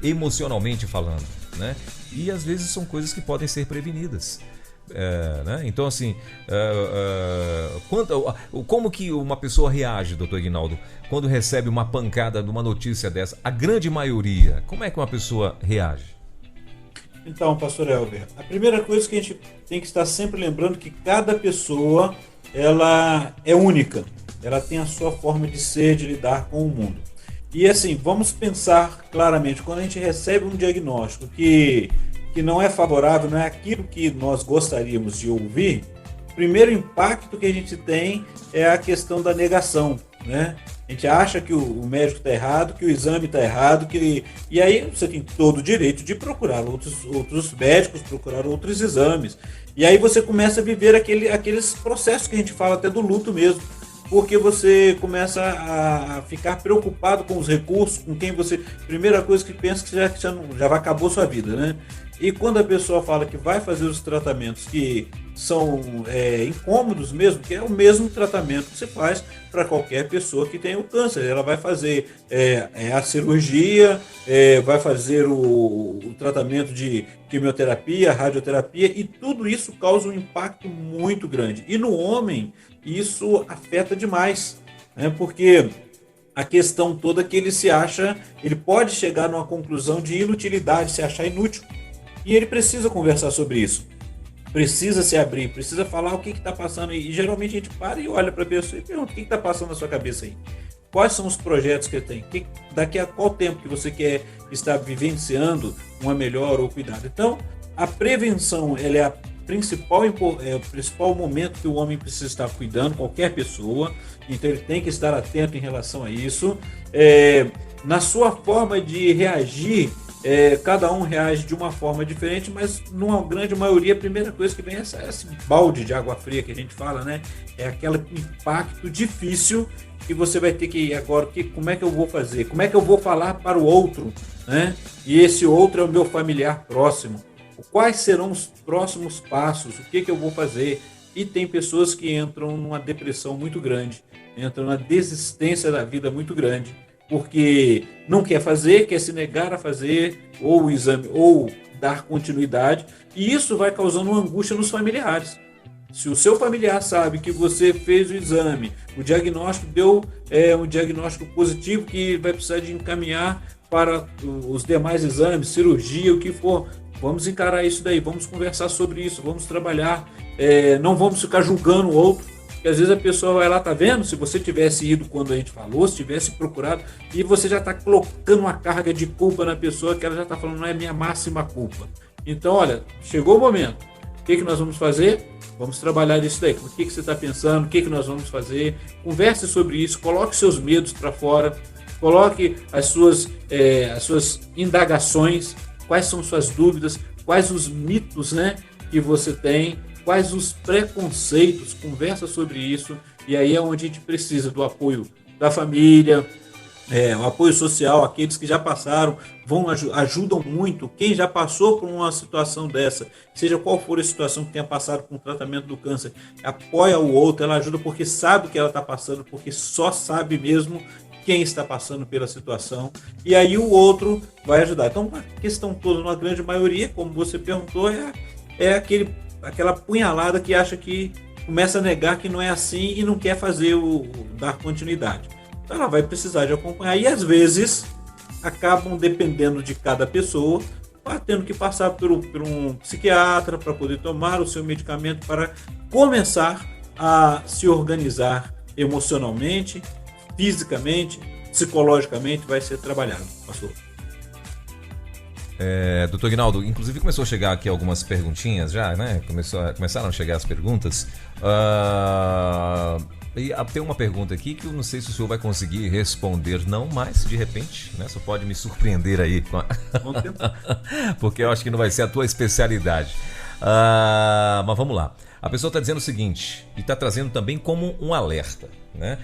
emocionalmente falando, né? E às vezes são coisas que podem ser prevenidas. Né? Então assim, como que uma pessoa reage, doutor Ignaldo, quando recebe uma pancada de uma notícia dessa? A grande maioria, como é que uma pessoa reage? Então, pastor Elber, a primeira coisa que a gente tem que estar sempre lembrando que cada pessoa, ela é única, ela tem a sua forma de ser, de lidar com o mundo. E assim, vamos pensar claramente, quando a gente recebe um diagnóstico que não é favorável, não é aquilo que nós gostaríamos de ouvir, o primeiro impacto que a gente tem é a questão da negação, né? A gente acha que o médico está errado, que o exame está errado, e aí você tem todo o direito de procurar outros médicos, procurar outros exames. E aí você começa a viver aqueles processos que a gente fala até do luto mesmo, porque você começa a ficar preocupado com os recursos, com quem você... Primeira coisa que pensa que já acabou sua vida, né? E quando a pessoa fala que vai fazer os tratamentos que são incômodos mesmo, que é o mesmo tratamento que você faz para qualquer pessoa que tem o câncer. Ela vai fazer a cirurgia, vai fazer o tratamento de quimioterapia, radioterapia, e tudo isso causa um impacto muito grande. E no homem, isso afeta demais, né? Porque a questão toda é que ele pode chegar numa conclusão de inutilidade, se achar inútil. E ele precisa conversar sobre isso, precisa se abrir, precisa falar o que está passando aí. E geralmente a gente para e olha para a pessoa e pergunta: o que está passando na sua cabeça aí? Quais são os projetos que tem? Daqui a qual tempo que você quer estar vivenciando uma melhor ou cuidado? Então, a prevenção ela é o principal momento que o homem precisa estar cuidando, qualquer pessoa. Então ele tem que estar atento em relação a isso. Na sua forma de reagir, cada um reage de uma forma diferente, mas numa grande maioria a primeira coisa que vem é esse balde de água fria que a gente fala, né? É aquele impacto difícil que você vai ter que agora, como é que eu vou fazer? Como é que eu vou falar para o outro, né? E esse outro é o meu familiar próximo. Quais serão os próximos passos? O que eu vou fazer? E tem pessoas que entram numa depressão muito grande, entram numa desistência da vida muito grande, porque não quer fazer, quer se negar a fazer ou o exame ou dar continuidade, e isso vai causando uma angústia nos familiares. Se o seu familiar sabe que você fez o exame, o diagnóstico deu um diagnóstico positivo que vai precisar de encaminhar para os demais exames, cirurgia, o que for, vamos encarar isso daí, vamos conversar sobre isso, vamos trabalhar, não vamos ficar julgando o outro, porque às vezes a pessoa vai lá, tá vendo? Se você tivesse ido quando a gente falou, se tivesse procurado, e você já está colocando uma carga de culpa na pessoa que ela já está falando, não é minha máxima culpa. Então, olha, chegou o momento. O que nós vamos fazer? Vamos trabalhar isso daí. O que você está pensando? O que nós vamos fazer? Converse sobre isso, coloque seus medos para fora, coloque as suas indagações, quais são suas dúvidas, quais os mitos, né, que você tem, quais os preconceitos, conversa sobre isso, e aí é onde a gente precisa do apoio da família, o apoio social, aqueles que já passaram, ajudam muito. Quem já passou por uma situação dessa, seja qual for a situação que tenha passado com o tratamento do câncer, apoia o outro, ela ajuda porque sabe que ela está passando, porque só sabe mesmo quem está passando pela situação, e aí o outro vai ajudar. Então, a questão toda, uma grande maioria, como você perguntou, aquela punhalada que acha que começa a negar que não é assim e não quer dar continuidade. Então ela vai precisar de acompanhar, e às vezes acabam dependendo de cada pessoa, tendo que passar por um psiquiatra para poder tomar o seu medicamento, para começar a se organizar emocionalmente, fisicamente, psicologicamente, vai ser trabalhado, pastor. Doutor Aguinaldo, inclusive começou a chegar aqui algumas perguntinhas já, né? Começaram a chegar as perguntas. E tem uma pergunta aqui que eu não sei se o senhor vai conseguir responder, não, mas de repente, né, só pode me surpreender aí. Vamos tentar. Porque eu acho que não vai ser a tua especialidade. Mas vamos lá. A pessoa está dizendo o seguinte, e está trazendo também como um alerta, né?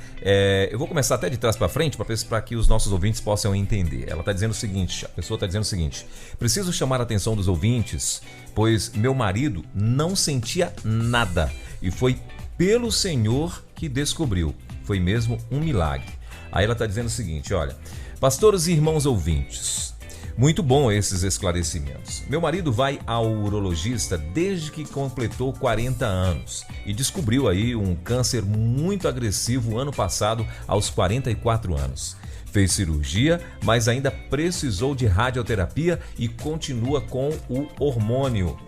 Eu vou começar até de trás para frente para que os nossos ouvintes possam entender. Ela está dizendo o seguinte, a pessoa está dizendo o seguinte: preciso chamar a atenção dos ouvintes, pois meu marido não sentia nada e foi pelo Senhor que descobriu. Foi mesmo um milagre. Aí ela está dizendo o seguinte, olha, pastores e irmãos ouvintes, muito bom esses esclarecimentos. Meu marido vai ao urologista desde que completou 40 anos e descobriu aí um câncer muito agressivo ano passado aos 44 anos. Fez cirurgia, mas ainda precisou de radioterapia e continua com o hormônio.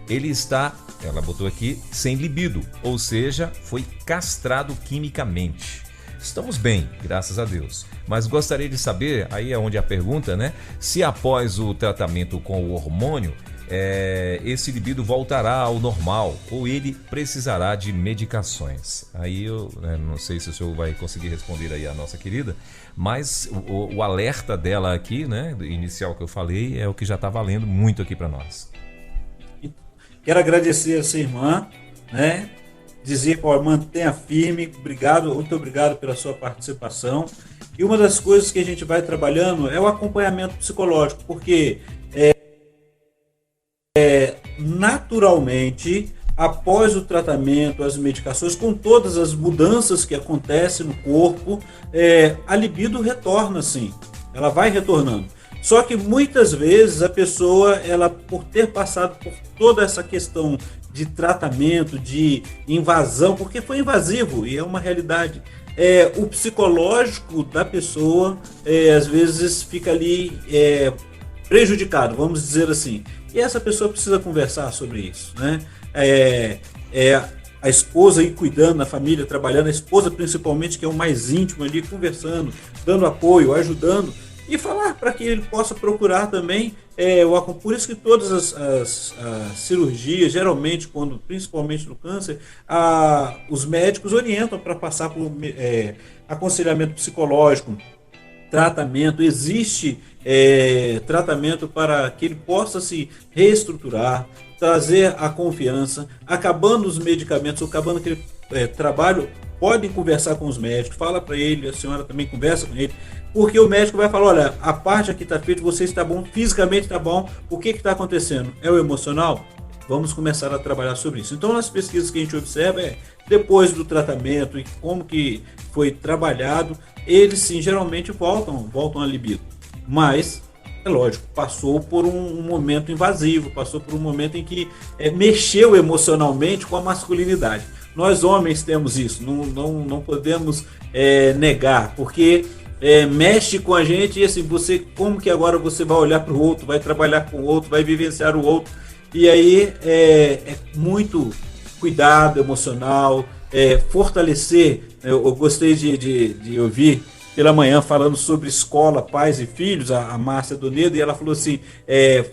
Ele está, ela botou aqui, sem libido, ou seja, foi castrado quimicamente. Estamos bem, graças a Deus. Mas gostaria de saber, aí é onde a pergunta, né? Se após o tratamento com o hormônio, esse libido voltará ao normal ou ele precisará de medicações. Aí eu não sei se o senhor vai conseguir responder aí a nossa querida, mas o alerta dela aqui, né, do inicial que eu falei, é o que já está valendo muito aqui para nós. Quero agradecer a essa irmã, né? Dizer, mantenha firme, muito obrigado pela sua participação. E uma das coisas que a gente vai trabalhando é o acompanhamento psicológico, porque naturalmente, após o tratamento, as medicações, com todas as mudanças que acontecem no corpo, a libido retorna, sim, ela vai retornando. Só que muitas vezes a pessoa, ela por ter passado por toda essa questão de tratamento, de invasão, porque foi invasivo e é uma realidade, o psicológico da pessoa às vezes fica ali prejudicado, vamos dizer assim. E essa pessoa precisa conversar sobre isso, né? A esposa aí cuidando da família, trabalhando, a esposa principalmente, que é o mais íntimo ali, conversando, dando apoio, ajudando, e falar para que ele possa procurar também por isso que todas as cirurgias, geralmente, principalmente no câncer, os médicos orientam para passar por aconselhamento psicológico, tratamento. Existe tratamento para que ele possa se reestruturar, trazer a confiança, acabando os medicamentos, acabando aquele trabalho, podem conversar com os médicos, fala para ele, a senhora também conversa com ele, porque o médico vai falar, olha, a parte aqui está feita, você está bom, fisicamente está bom, o que está acontecendo? É o emocional? Vamos começar a trabalhar sobre isso. Então, nas pesquisas que a gente observa, depois do tratamento e como que foi trabalhado, eles sim, geralmente voltam a libido. Mas é lógico, passou por um momento invasivo, passou por um momento em que mexeu emocionalmente com a masculinidade. Nós homens temos isso, não podemos negar, porque mexe com a gente e assim, como que agora você vai olhar para o outro, vai trabalhar com o outro, vai vivenciar o outro, e aí é muito cuidado emocional, fortalecer. Eu gostei de ouvir pela manhã falando sobre escola, pais e filhos, a Márcia Donedo, e ela falou assim,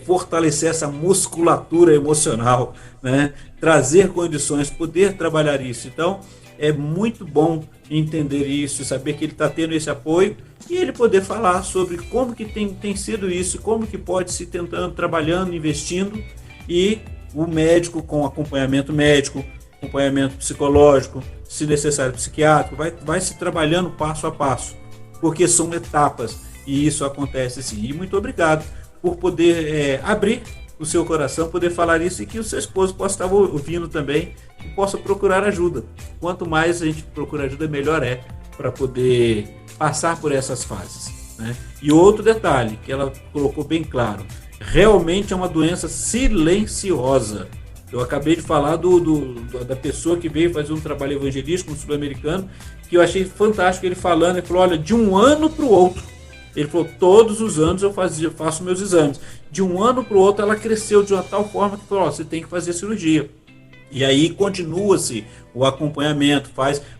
fortalecer essa musculatura emocional, né? Trazer condições, poder trabalhar isso. Então, é muito bom entender isso, saber que ele está tendo esse apoio e ele poder falar sobre como que tem sido isso, como que pode se tentando, trabalhando, investindo, e o médico com acompanhamento médico, acompanhamento psicológico, se necessário psiquiátrico, vai se trabalhando passo a passo, porque são etapas e isso acontece sim. E muito obrigado por poder abrir o seu coração, poder falar isso, e que o seu esposo possa estar ouvindo também e possa procurar ajuda. Quanto mais a gente procura ajuda, melhor é para poder passar por essas fases, né? E outro detalhe que ela colocou bem claro, realmente é uma doença silenciosa. Eu acabei de falar da pessoa que veio fazer um trabalho evangelístico no sul-americano, que eu achei fantástico ele falando. Ele falou, olha, de um ano para o outro, ele falou, todos os anos eu faço meus exames. De um ano para o outro ela cresceu de uma tal forma que falou, você tem que fazer cirurgia. E aí continua-se o acompanhamento,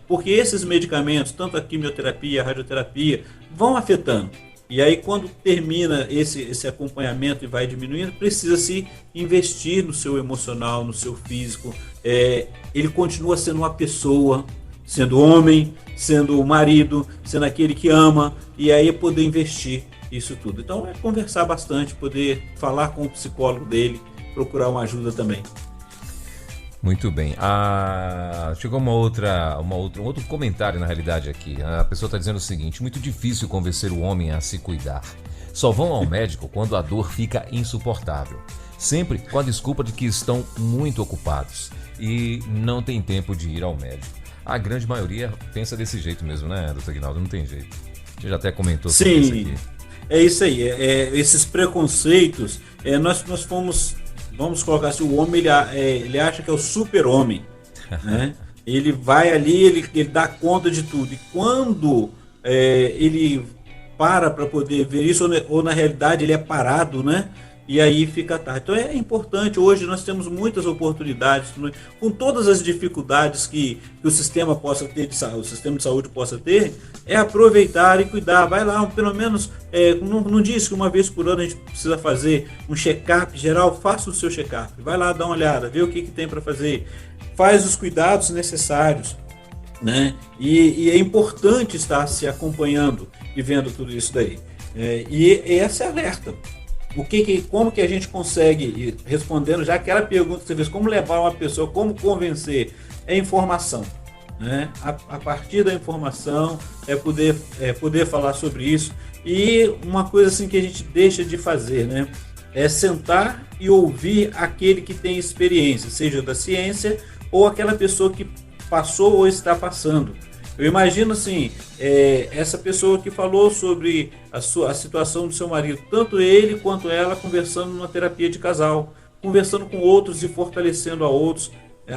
porque esses medicamentos, tanto a quimioterapia, a radioterapia, vão afetando. E aí quando termina esse acompanhamento e vai diminuindo, precisa-se investir no seu emocional, no seu físico. Ele continua sendo uma pessoa, sendo homem, sendo o marido, sendo aquele que ama, e aí poder investir isso tudo. Então é conversar bastante, poder falar com o psicólogo dele, procurar uma ajuda também. Muito bem. Chegou um outro comentário na realidade aqui. A pessoa está dizendo o seguinte: muito difícil convencer o homem a se cuidar. Só vão ao médico quando a dor fica insuportável. Sempre com a desculpa de que estão muito ocupados e não tem tempo de ir ao médico. A grande maioria pensa desse jeito mesmo, né, doutor Aguinaldo? Não tem jeito. Você já até comentou sobre isso aqui. É isso aí. Esses preconceitos, nós fomos... Vamos colocar assim, o homem ele acha que é o super-homem, né? Ele vai ali, ele dá conta de tudo. E quando ele para poder ver isso, ou na realidade ele é parado, né? E aí fica tarde. Então é importante, hoje nós temos muitas oportunidades, com todas as dificuldades que o sistema possa ter, o sistema de saúde possa ter, aproveitar e cuidar. Vai lá, pelo menos, não diz que uma vez por ano a gente precisa fazer um check-up geral, faça o seu check-up. Vai lá dar uma olhada, vê o que tem para fazer, faz os cuidados necessários, né? E é importante estar se acompanhando e vendo tudo isso daí. E esse alerta. Como que a gente consegue, respondendo já aquela pergunta que você fez, como levar uma pessoa, como convencer? É informação, né? A partir da informação poder falar sobre isso. E uma coisa assim que a gente deixa de fazer, né? É sentar e ouvir aquele que tem experiência, seja da ciência ou aquela pessoa que passou ou está passando. Eu imagino assim, essa pessoa que falou sobre a situação do seu marido, tanto ele quanto ela conversando numa terapia de casal, conversando com outros e fortalecendo a outros,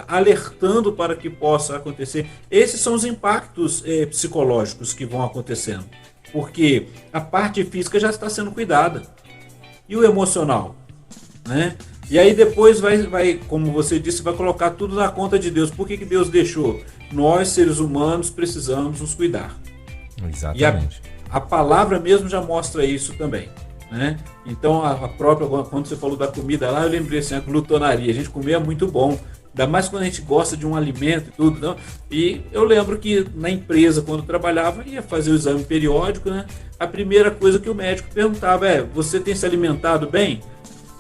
alertando para que possa acontecer. Esses são os impactos psicológicos que vão acontecendo, porque a parte física já está sendo cuidada. E o emocional, né? E aí depois vai, como você disse, vai colocar tudo na conta de Deus. Por que Deus deixou? Nós, seres humanos, precisamos nos cuidar. Exatamente. E a palavra mesmo já mostra isso também, né? Então, a própria, quando você falou da comida lá, eu lembrei assim, a glutonaria. A gente comia muito bom, ainda mais quando a gente gosta de um alimento e tudo, não? E eu lembro que na empresa, quando eu trabalhava, ia fazer o exame periódico, né? A primeira coisa que o médico perguntava você tem se alimentado bem?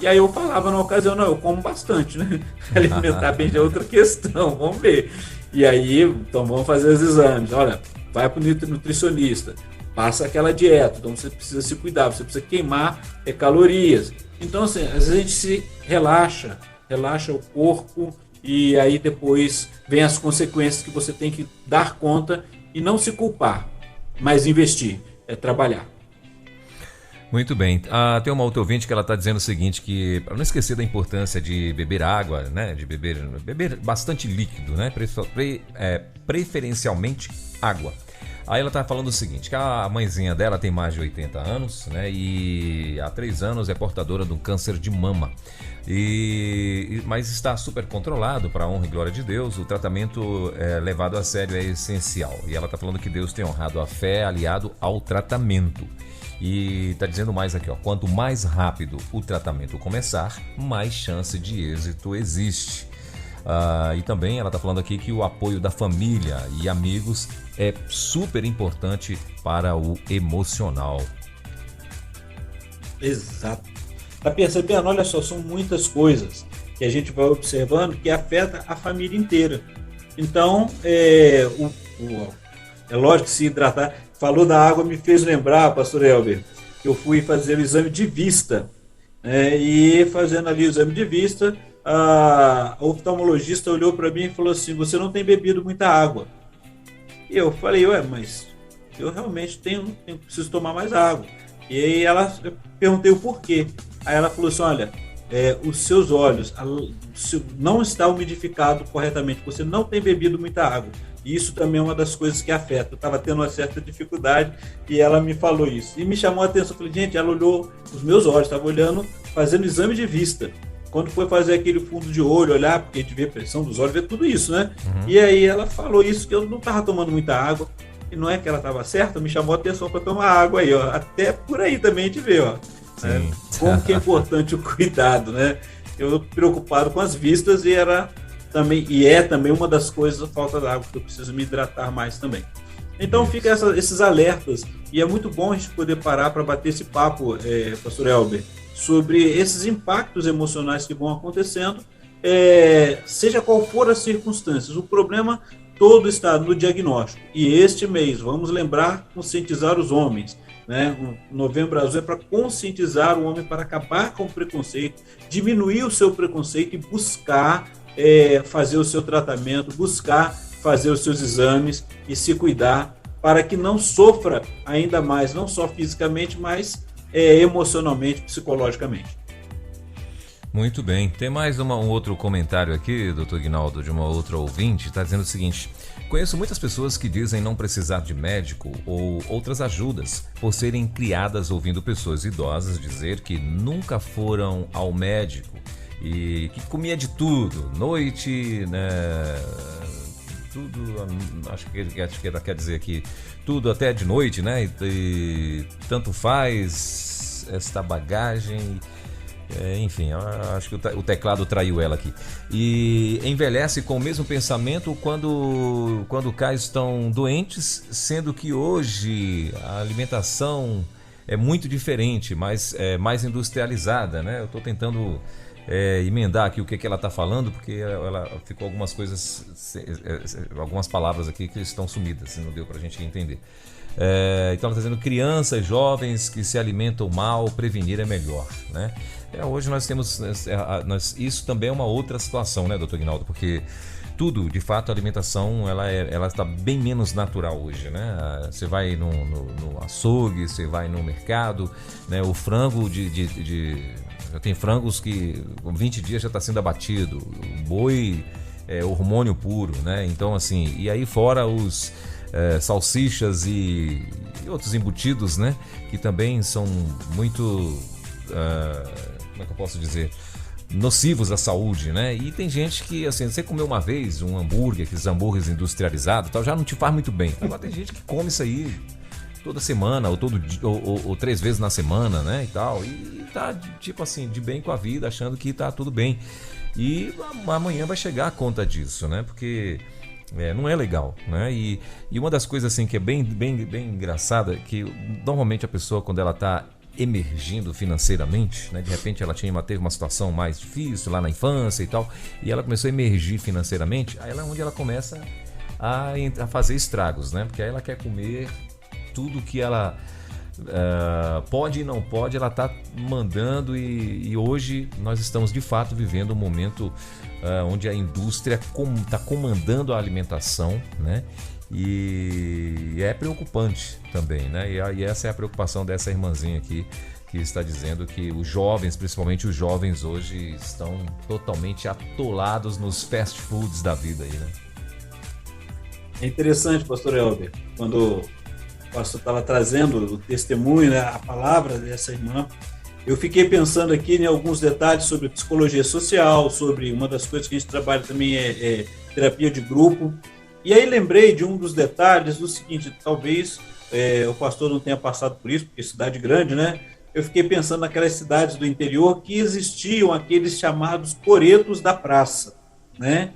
E aí eu falava na ocasião, não, eu como bastante, né? Alimentar bem já é outra questão, vamos ver. E aí, então vamos fazer os exames. Olha, vai para o nutricionista, passa aquela dieta, então você precisa se cuidar, você precisa queimar calorias. Então, assim, às vezes a gente se relaxa o corpo, e aí depois vem as consequências que você tem que dar conta e não se culpar, mas investir, trabalhar. Muito bem. Tem uma outra ouvinte que ela está dizendo o seguinte, que para não esquecer da importância de beber água, né? De beber bastante líquido, né? Preferencialmente água. Aí ela está falando o seguinte, que a mãezinha dela tem mais de 80 anos, né? E há 3 anos é portadora de um câncer de mama. Mas está super controlado, para a honra e glória de Deus. O tratamento levado a sério é essencial. E ela está falando que Deus tem honrado a fé aliado ao tratamento. E está dizendo mais aqui, ó, quanto mais rápido o tratamento começar, mais chance de êxito existe. E também ela está falando aqui que o apoio da família e amigos é super importante para o emocional. Exato. Tá percebendo? Olha só, são muitas coisas que a gente vai observando que afeta a família inteira. Então, é lógico que se hidratar. Falou da água, me fez lembrar, pastor Elber, que eu fui fazer o exame de vista. E fazendo ali o exame de vista, a oftalmologista olhou para mim e falou assim, você não tem bebido muita água. E eu falei, mas eu realmente preciso tomar mais água. E aí eu perguntei o porquê. Aí ela falou assim, olha, os seus olhos não está umidificado corretamente, você não tem bebido muita água. E isso também é uma das coisas que afeta. Eu estava tendo uma certa dificuldade e ela me falou isso. E me chamou a atenção. Eu falei, gente, ela olhou os meus olhos, estava olhando, fazendo exame de vista. Quando foi fazer aquele fundo de olho, olhar, porque a gente vê a pressão dos olhos, vê tudo isso, né? Uhum. E aí ela falou isso, que eu não estava tomando muita água. E não é que ela estava certa, me chamou a atenção para tomar água aí, ó. Até por aí também a gente vê, ó. Como que é importante o cuidado, né? Eu preocupado com as vistas e é também uma das coisas a falta d'água, que eu preciso me hidratar mais também. Então fica esses alertas, e é muito bom a gente poder parar para bater esse papo, pastor Elber, sobre esses impactos emocionais que vão acontecendo, seja qual for as circunstâncias. O problema todo está no diagnóstico. E este mês, vamos lembrar, conscientizar os homens. Né? O Novembro Azul é para conscientizar o homem para acabar com o preconceito, diminuir o seu preconceito e buscar fazer o seu tratamento, buscar fazer os seus exames e se cuidar para que não sofra ainda mais, não só fisicamente, mas emocionalmente, psicologicamente. Muito bem. Tem mais um outro comentário aqui, doutor Guinaldo, de uma outra ouvinte, está dizendo o seguinte: conheço muitas pessoas que dizem não precisar de médico ou outras ajudas por serem criadas ouvindo pessoas idosas dizer que nunca foram ao médico e que comia de tudo, noite, né, tudo, acho que ela quer dizer aqui, tudo até de noite, né, e tanto faz esta bagagem. Enfim, acho que o teclado traiu ela aqui. E envelhece com o mesmo pensamento quando cá estão doentes, sendo que hoje a alimentação é muito diferente, mais industrializada, né? Eu estou tentando emendar aqui o que ela está falando, porque ela ficou algumas coisas, algumas palavras aqui que estão sumidas, não deu para a gente entender. Então ela está dizendo crianças, jovens que se alimentam mal, prevenir é melhor, né? Hoje nós temos, isso também é uma outra situação, né, doutor Guinaldo? Porque tudo, de fato, a alimentação ela está bem menos natural hoje, né? Você vai no açougue, você vai no mercado, né? O frango já tem frangos que com 20 dias já está sendo abatido, o boi é hormônio puro, né? Então assim, e aí fora os salsichas e outros embutidos, né? Que também são muito, como é que eu posso dizer, nocivos à saúde, né? E tem gente que, assim, você comeu uma vez um hambúrguer, aqueles hambúrgueres industrializados, tal, já não te faz muito bem. Agora tem gente que come isso aí toda semana, ou 3 vezes na semana, né? E tal, e tá, tipo assim, de bem com a vida, achando que tá tudo bem. E amanhã vai chegar a conta disso, né? Porque não é legal, né? E uma das coisas assim que é bem engraçada, que normalmente a pessoa, quando ela tá emergindo financeiramente, né? De repente ela teve uma situação mais difícil lá na infância e tal, e ela começou a emergir financeiramente, aí é onde ela começa a fazer estragos, né? Porque aí ela quer comer tudo que ela pode e não pode, ela está mandando, e hoje nós estamos de fato vivendo um momento onde a indústria está comandando a alimentação, né? E é preocupante também, né? E essa é a preocupação dessa irmãzinha aqui, aqui está dizendo que os jovens, principalmente os jovens hoje, estão totalmente atolados nos fast foods da vida aí, né? É interessante, pastor Elber, quando o pastor estava trazendo o testemunho, né, a palavra dessa irmã, eu fiquei pensando aqui em alguns detalhes sobre psicologia social, sobre uma das coisas que a gente trabalha também é terapia de grupo. E aí lembrei de um dos detalhes do seguinte, talvez o pastor não tenha passado por isso, porque é cidade grande, né? Eu fiquei pensando naquelas cidades do interior que existiam aqueles chamados coretos da praça, né?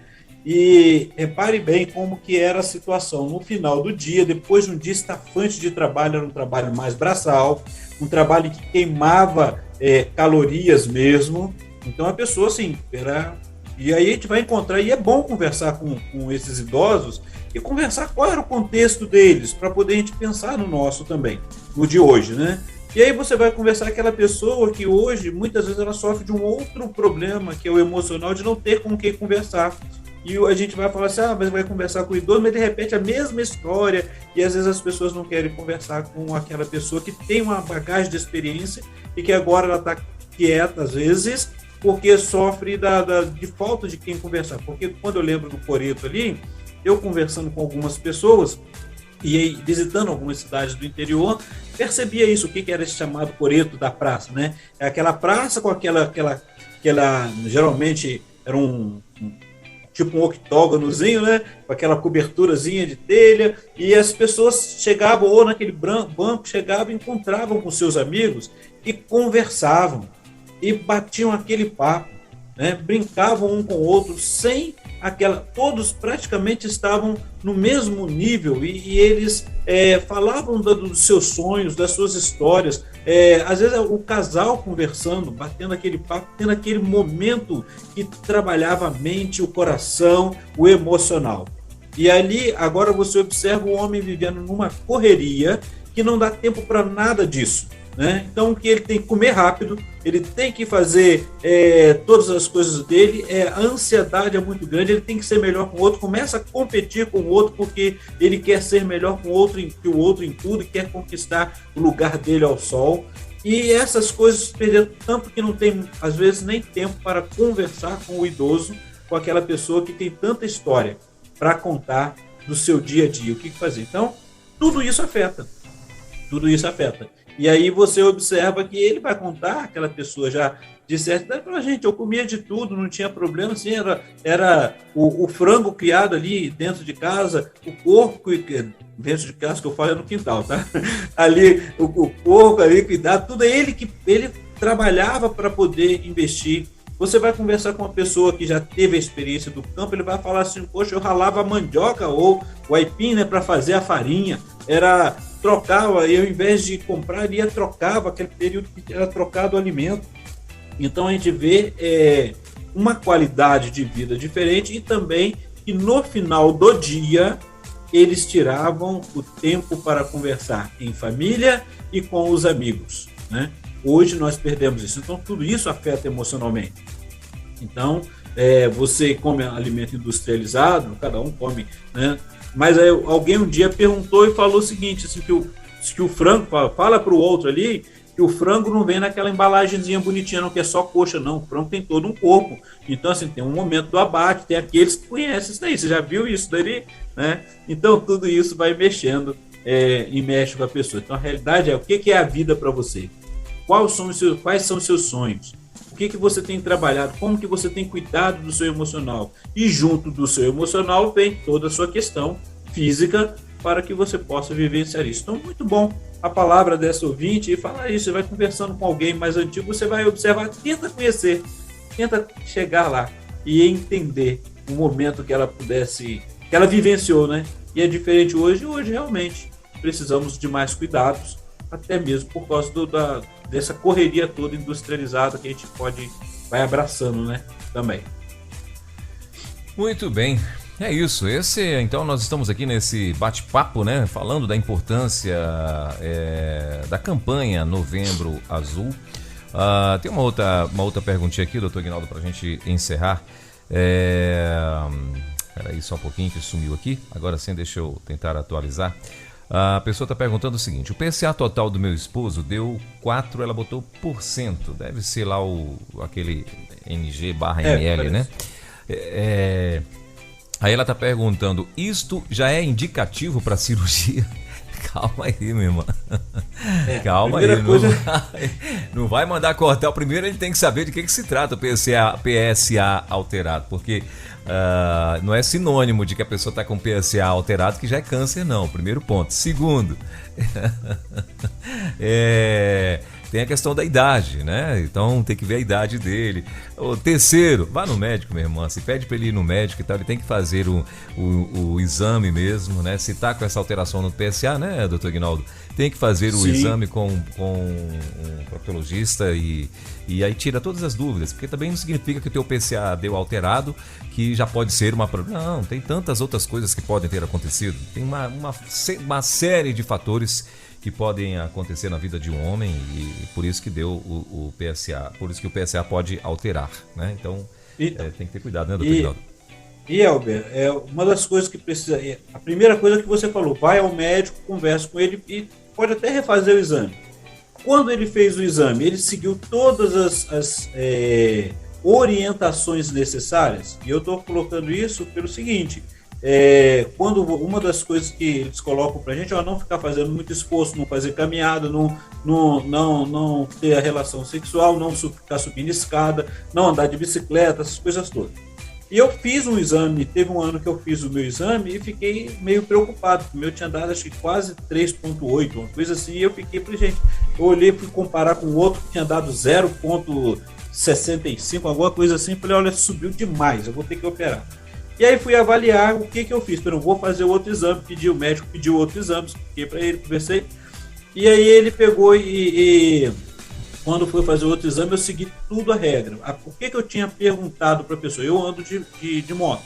E repare bem como que era a situação. No final do dia, depois de um dia estafante de trabalho, era um trabalho mais braçal, um trabalho que queimava calorias mesmo. Então a pessoa, assim, e aí a gente vai encontrar, e é bom conversar com esses idosos e conversar qual era o contexto deles, para poder a gente pensar no nosso também, no de hoje, né? E aí você vai conversar com aquela pessoa que hoje, muitas vezes, ela sofre de um outro problema, que é o emocional, de não ter com quem conversar. E a gente vai falar assim, mas vai conversar com o idoso, mas ele repete a mesma história, e às vezes as pessoas não querem conversar com aquela pessoa que tem uma bagagem de experiência e que agora ela está quieta, às vezes, porque sofre de falta de quem conversar. Porque quando eu lembro do coreto ali, eu conversando com algumas pessoas, e aí, visitando algumas cidades do interior, percebia isso, o que era esse chamado coreto da praça, né? É aquela praça com aquela geralmente era tipo um octógonozinho, né? Com aquela coberturazinha de telha, e as pessoas chegavam, ou naquele banco, chegavam e encontravam com seus amigos e conversavam, e batiam aquele papo, né? Brincavam um com o outro, sem todos praticamente estavam no mesmo nível, e eles falavam dos seus sonhos, das suas histórias, às vezes o casal conversando, batendo aquele papo, tendo aquele momento que trabalhava a mente, o coração, o emocional. E ali, agora você observa o homem vivendo numa correria que não dá tempo para nada disso, né? Então, que ele tem que comer rápido, ele tem que fazer todas as coisas dele, a ansiedade é muito grande, ele tem que ser melhor com o outro, começa a competir com o outro porque ele quer ser melhor com o outro que o outro em tudo, e quer conquistar o lugar dele ao sol. E essas coisas perderam tanto que não tem, às vezes, nem tempo para conversar com o idoso, com aquela pessoa que tem tanta história para contar do seu dia a dia, o que fazer. Então, tudo isso afeta. E aí você observa que ele vai contar, aquela pessoa já de certa idade, fala, gente, eu comia de tudo, não tinha problema, assim, era o frango criado ali dentro de casa, o porco, dentro de casa, que eu falo é no quintal, tá? Ali, o porco ali, cuidado, tudo ele trabalhava para poder investir. Você vai conversar com uma pessoa que já teve a experiência do campo, ele vai falar assim, poxa, eu ralava a mandioca ou o aipim, né, para fazer a farinha, trocava, e ao invés de comprar, ele trocava, aquele período que era trocado o alimento. Então a gente vê uma qualidade de vida diferente, e também que no final do dia eles tiravam o tempo para conversar em família e com os amigos, né? Hoje nós perdemos isso, então tudo isso afeta emocionalmente. Então você come alimento industrializado, cada um come, né? Mas aí, alguém um dia perguntou e falou o seguinte, assim, que o frango, fala para o outro ali, que o frango não vem naquela embalagenzinha bonitinha, não, que é só coxa, não. O frango tem todo um corpo. Então, assim, tem um momento do abate, tem aqueles que conhecem isso daí. Você já viu isso daí, né? Então, tudo isso vai mexendo e mexe com a pessoa. Então, a realidade é, o que é a vida para você? Quais são os seus sonhos? O que você tem trabalhado? Como que você tem cuidado do seu emocional? E junto do seu emocional vem toda a sua questão física para que você possa vivenciar isso. Então, muito bom a palavra dessa ouvinte e falar isso. Você vai conversando com alguém mais antigo, você vai observar, tenta conhecer, tenta chegar lá e entender o momento que ela vivenciou, né? E é diferente hoje. Hoje, realmente, precisamos de mais cuidados, até mesmo por causa dessa correria toda industrializada que a gente vai abraçando, né? Também. Muito bem. É isso. Então nós estamos aqui nesse bate-papo, né? Falando da importância da campanha Novembro Azul. Tem uma outra perguntinha aqui, doutor Aguinaldo, para a gente encerrar. Peraí, só um pouquinho que sumiu aqui. Agora sim, deixa eu tentar atualizar. A pessoa está perguntando o seguinte: o PSA total do meu esposo deu 4, ela botou por cento. Deve ser lá aquele NG/ml, né? Aí ela está perguntando: isto já é indicativo para cirurgia? Calma aí, minha irmã. Calma aí. Coisa... Não vai mandar cortar. Primeiro ele tem que saber de que se trata o PSA alterado, porque não é sinônimo de que a pessoa está com PSA alterado que já é câncer, não. Primeiro ponto. Segundo, tem a questão da idade, né? Então tem que ver a idade dele. O terceiro, vá no médico, minha irmã. Se pede para ele ir no médico e tal, ele tem que fazer o exame mesmo, né? Se tá com essa alteração no PSA, né, doutor Ignaldo? Tem que fazer o exame com um proctologista e aí tira todas as dúvidas, porque também não significa que o teu PSA deu alterado, que já pode ser uma... Não, tem tantas outras coisas que podem ter acontecido. Tem uma série de fatores que podem acontecer na vida de um homem e por isso que deu o PSA, por isso que o PSA pode alterar, né? Então, tem que ter cuidado, né, doutor Ignaldo? E, Elber, uma das coisas que precisa... A primeira coisa que você falou, vai ao médico, conversa com ele e pode até refazer o exame. Quando ele fez o exame, ele seguiu todas as orientações necessárias, e eu estou colocando isso pelo seguinte... quando uma das coisas que eles colocam pra gente é não ficar fazendo muito esforço, não fazer caminhada, não ter a relação sexual, não ficar subindo escada, não andar de bicicleta, essas coisas todas. E eu fiz um exame, teve um ano que eu fiz o meu exame e fiquei meio preocupado, porque o meu tinha dado acho que quase 3,8, uma coisa assim, e eu fiquei, gente, eu olhei, fui comparar com o outro que tinha dado 0,65, alguma coisa assim, falei, olha, subiu demais, eu vou ter que operar. E aí fui avaliar o que eu fiz. Eu vou fazer outro exame, o médico pediu outro exame, expliquei para ele, conversei. E aí ele pegou e quando foi fazer outro exame, eu segui tudo a regra. Por que eu tinha perguntado para a pessoa? Eu ando de moto.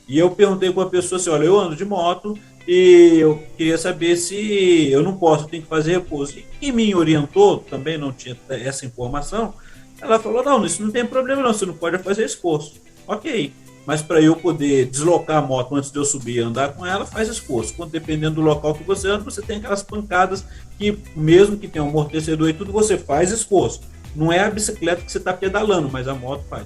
E eu perguntei para a pessoa assim, olha, eu ando de moto e eu queria saber se eu não posso, eu tenho que fazer repouso. E quem me orientou, também não tinha essa informação, ela falou, não, isso não tem problema não, você não pode fazer esforço. Ok. Mas para eu poder deslocar a moto antes de eu subir e andar com ela, faz esforço. Quando, dependendo do local que você anda, você tem aquelas pancadas que, mesmo que tenha um amortecedor e tudo, você faz esforço. Não é a bicicleta que você está pedalando, mas a moto faz.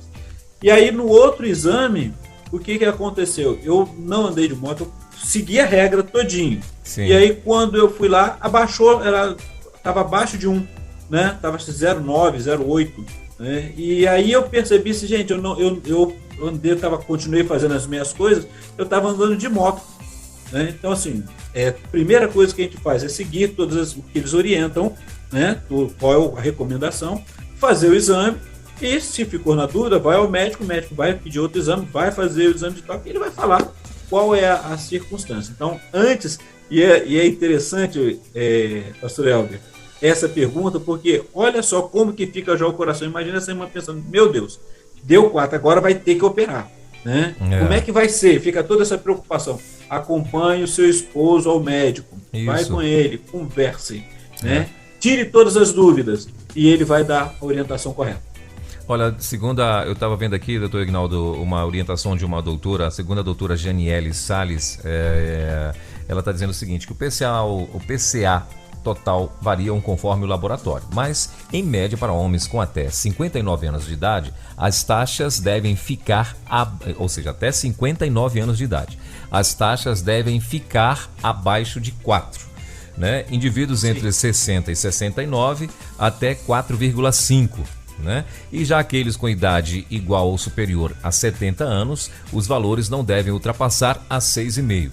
E aí, no outro exame, o que aconteceu? Eu não andei de moto, eu segui a regra todinho. Sim. E aí, quando eu fui lá, abaixou, ela estava abaixo de 1, né? Estava 0,9, 0,8. Né? E aí eu percebi assim, gente, eu continuei fazendo as minhas coisas, eu estava andando de moto, né? Então assim, a primeira coisa que a gente faz é seguir todas o que eles orientam, né? Qual é a recomendação, fazer o exame e se ficou na dúvida, vai ao médico, o médico vai pedir outro exame, vai fazer o exame de toque e ele vai falar qual é a circunstância. Então antes, e é interessante, pastor Helder, essa pergunta, porque olha só como que fica já o coração, imagina essa irmã pensando, meu Deus, deu 4, agora vai ter que operar, né? Como é que vai ser? Fica toda essa preocupação. Acompanhe o seu esposo ao médico, vai com ele, converse, né? Tire todas as dúvidas e ele vai dar a orientação correta. Olha, eu estava vendo aqui, doutor Ignaldo, uma orientação de uma doutora, a segunda doutora Janiele Salles, ela está dizendo o seguinte, que o PCA total variam conforme o laboratório, mas em média para homens com até 59 anos de idade, as taxas devem ficar, ou seja, até 59 anos de idade, as taxas devem ficar abaixo de 4, né? Indivíduos entre 60 e 69 até 4,5, né? E já aqueles com idade igual ou superior a 70 anos, os valores não devem ultrapassar a 6,5.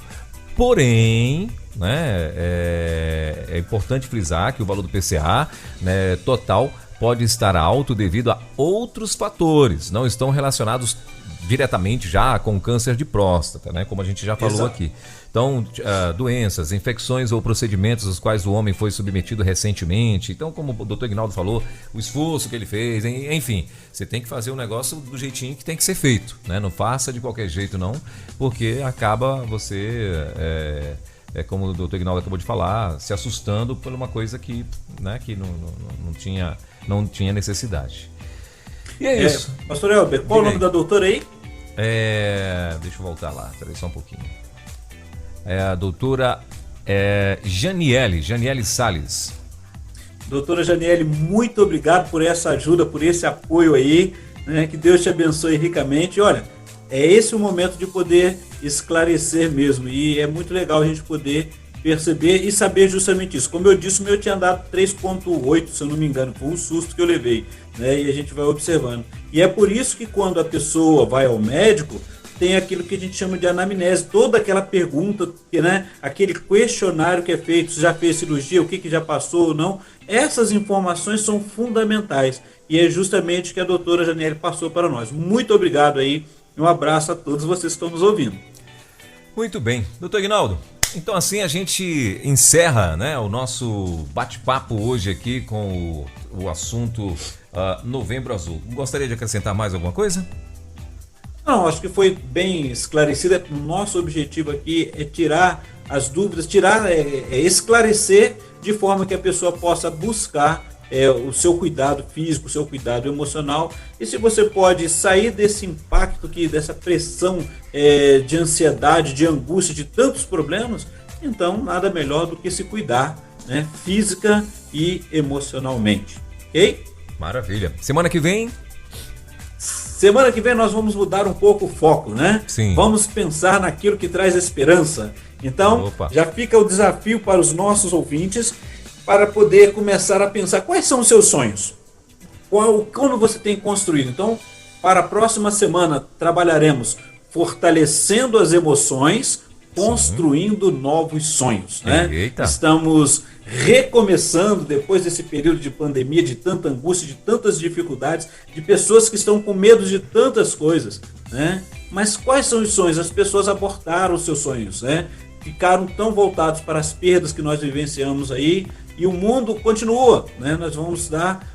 Porém, né, é importante frisar que o valor do PCA, né, total pode estar alto devido a outros fatores, não estão relacionados diretamente já com câncer de próstata, né, como a gente já falou aqui. Então, doenças, infecções ou procedimentos aos quais o homem foi submetido recentemente. Então, como o doutor Ignaldo falou, o esforço que ele fez, enfim, você tem que fazer o negócio do jeitinho que tem que ser feito, né? Não faça de qualquer jeito não, porque acaba você, como o doutor Ignaldo acabou de falar, se assustando por uma coisa que, né, que não tinha necessidade. E é isso. Pastor Elber, qual o nome da doutora aí? Deixa eu voltar lá, peraí só um pouquinho. É a doutora Janiele Salles. Doutora Janiele, muito obrigado por essa ajuda, por esse apoio aí, né? Que Deus te abençoe ricamente. Olha, é esse o momento de poder esclarecer mesmo, e é muito legal a gente poder perceber e saber justamente isso. Como eu disse, o meu tinha dado 3,8, se eu não me engano, foi um susto que eu levei, né? E a gente vai observando. E é por isso que quando a pessoa vai ao médico, tem aquilo que a gente chama de anamnese, toda aquela pergunta, né? Aquele questionário que é feito, se já fez cirurgia, o que já passou ou não. Essas informações são fundamentais e é justamente o que a doutora Janiele passou para nós. Muito obrigado aí, um abraço a todos vocês que estão nos ouvindo. Muito bem, doutor Aguinaldo, então assim a gente encerra, né, o nosso bate-papo hoje aqui com o assunto Novembro Azul. Gostaria de acrescentar mais alguma coisa? Não, acho que foi bem esclarecida. O nosso objetivo aqui é tirar as dúvidas, esclarecer de forma que a pessoa possa buscar o seu cuidado físico, o seu cuidado emocional. E se você pode sair desse impacto, dessa pressão de ansiedade, de angústia, de tantos problemas, então nada melhor do que se cuidar, né, física e emocionalmente. Ok? Maravilha. Semana que vem nós vamos mudar um pouco o foco, né? Sim. Vamos pensar naquilo que traz esperança. Então, já fica o desafio para os nossos ouvintes para poder começar a pensar quais são os seus sonhos. Como você tem construído. Então, para a próxima semana, trabalharemos fortalecendo as emoções, construindo novos sonhos, né? Eita. Estamos recomeçando depois desse período de pandemia, de tanta angústia, de tantas dificuldades, de pessoas que estão com medo de tantas coisas, né? Mas quais são os sonhos? As pessoas abortaram os seus sonhos, né? Ficaram tão voltados para as perdas que nós vivenciamos aí, e o mundo continua, né? Nós vamos dar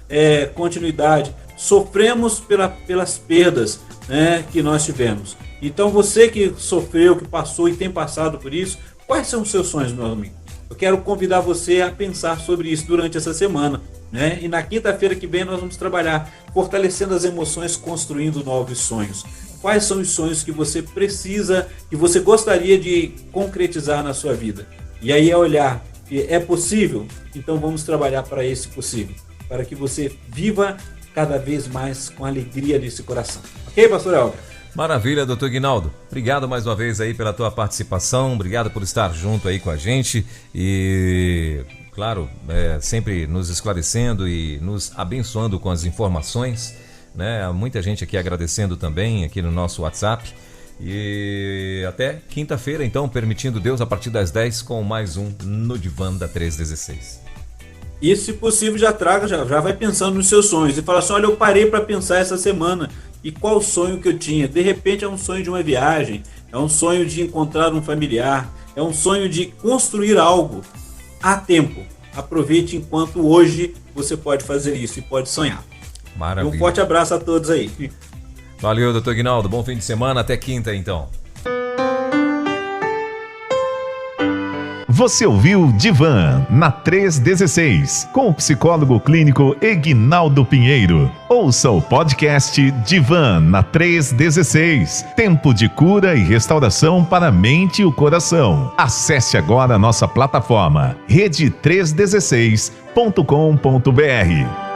continuidade. Sofremos pelas perdas, né, que nós tivemos. Então você que sofreu, que passou e tem passado por isso, quais são os seus sonhos, meu amigo? Eu quero convidar você a pensar sobre isso durante essa semana, né? E na quinta-feira que vem nós vamos trabalhar fortalecendo as emoções, construindo novos sonhos. Quais são os sonhos que você precisa, que você gostaria de concretizar na sua vida? E aí é olhar que é possível, então vamos trabalhar para esse possível, para que você viva cada vez mais com alegria nesse coração. Ok, pastor Elber? Maravilha, doutor Aguinaldo. Obrigado mais uma vez aí pela tua participação, obrigado por estar junto aí com a gente e, claro, sempre nos esclarecendo e nos abençoando com as informações, né? Muita gente aqui agradecendo também aqui no nosso WhatsApp. E até quinta-feira, então, permitindo Deus, a partir das 10 com mais um No Divã da 316. E se possível já vai pensando nos seus sonhos e fala assim, olha, eu parei para pensar essa semana e qual sonho que eu tinha. De repente é um sonho de uma viagem, é um sonho de encontrar um familiar, é um sonho de construir algo. Há tempo, aproveite enquanto hoje você pode fazer isso e pode sonhar. Maravilha. E um forte abraço a todos aí. Valeu, doutor Aguinaldo, bom fim de semana, até quinta então. Você ouviu Divã na 316, com o psicólogo clínico Aguinaldo Pinheiro. Ouça o podcast Divã na 316, tempo de cura e restauração para a mente e o coração. Acesse agora a nossa plataforma rede316.com.br.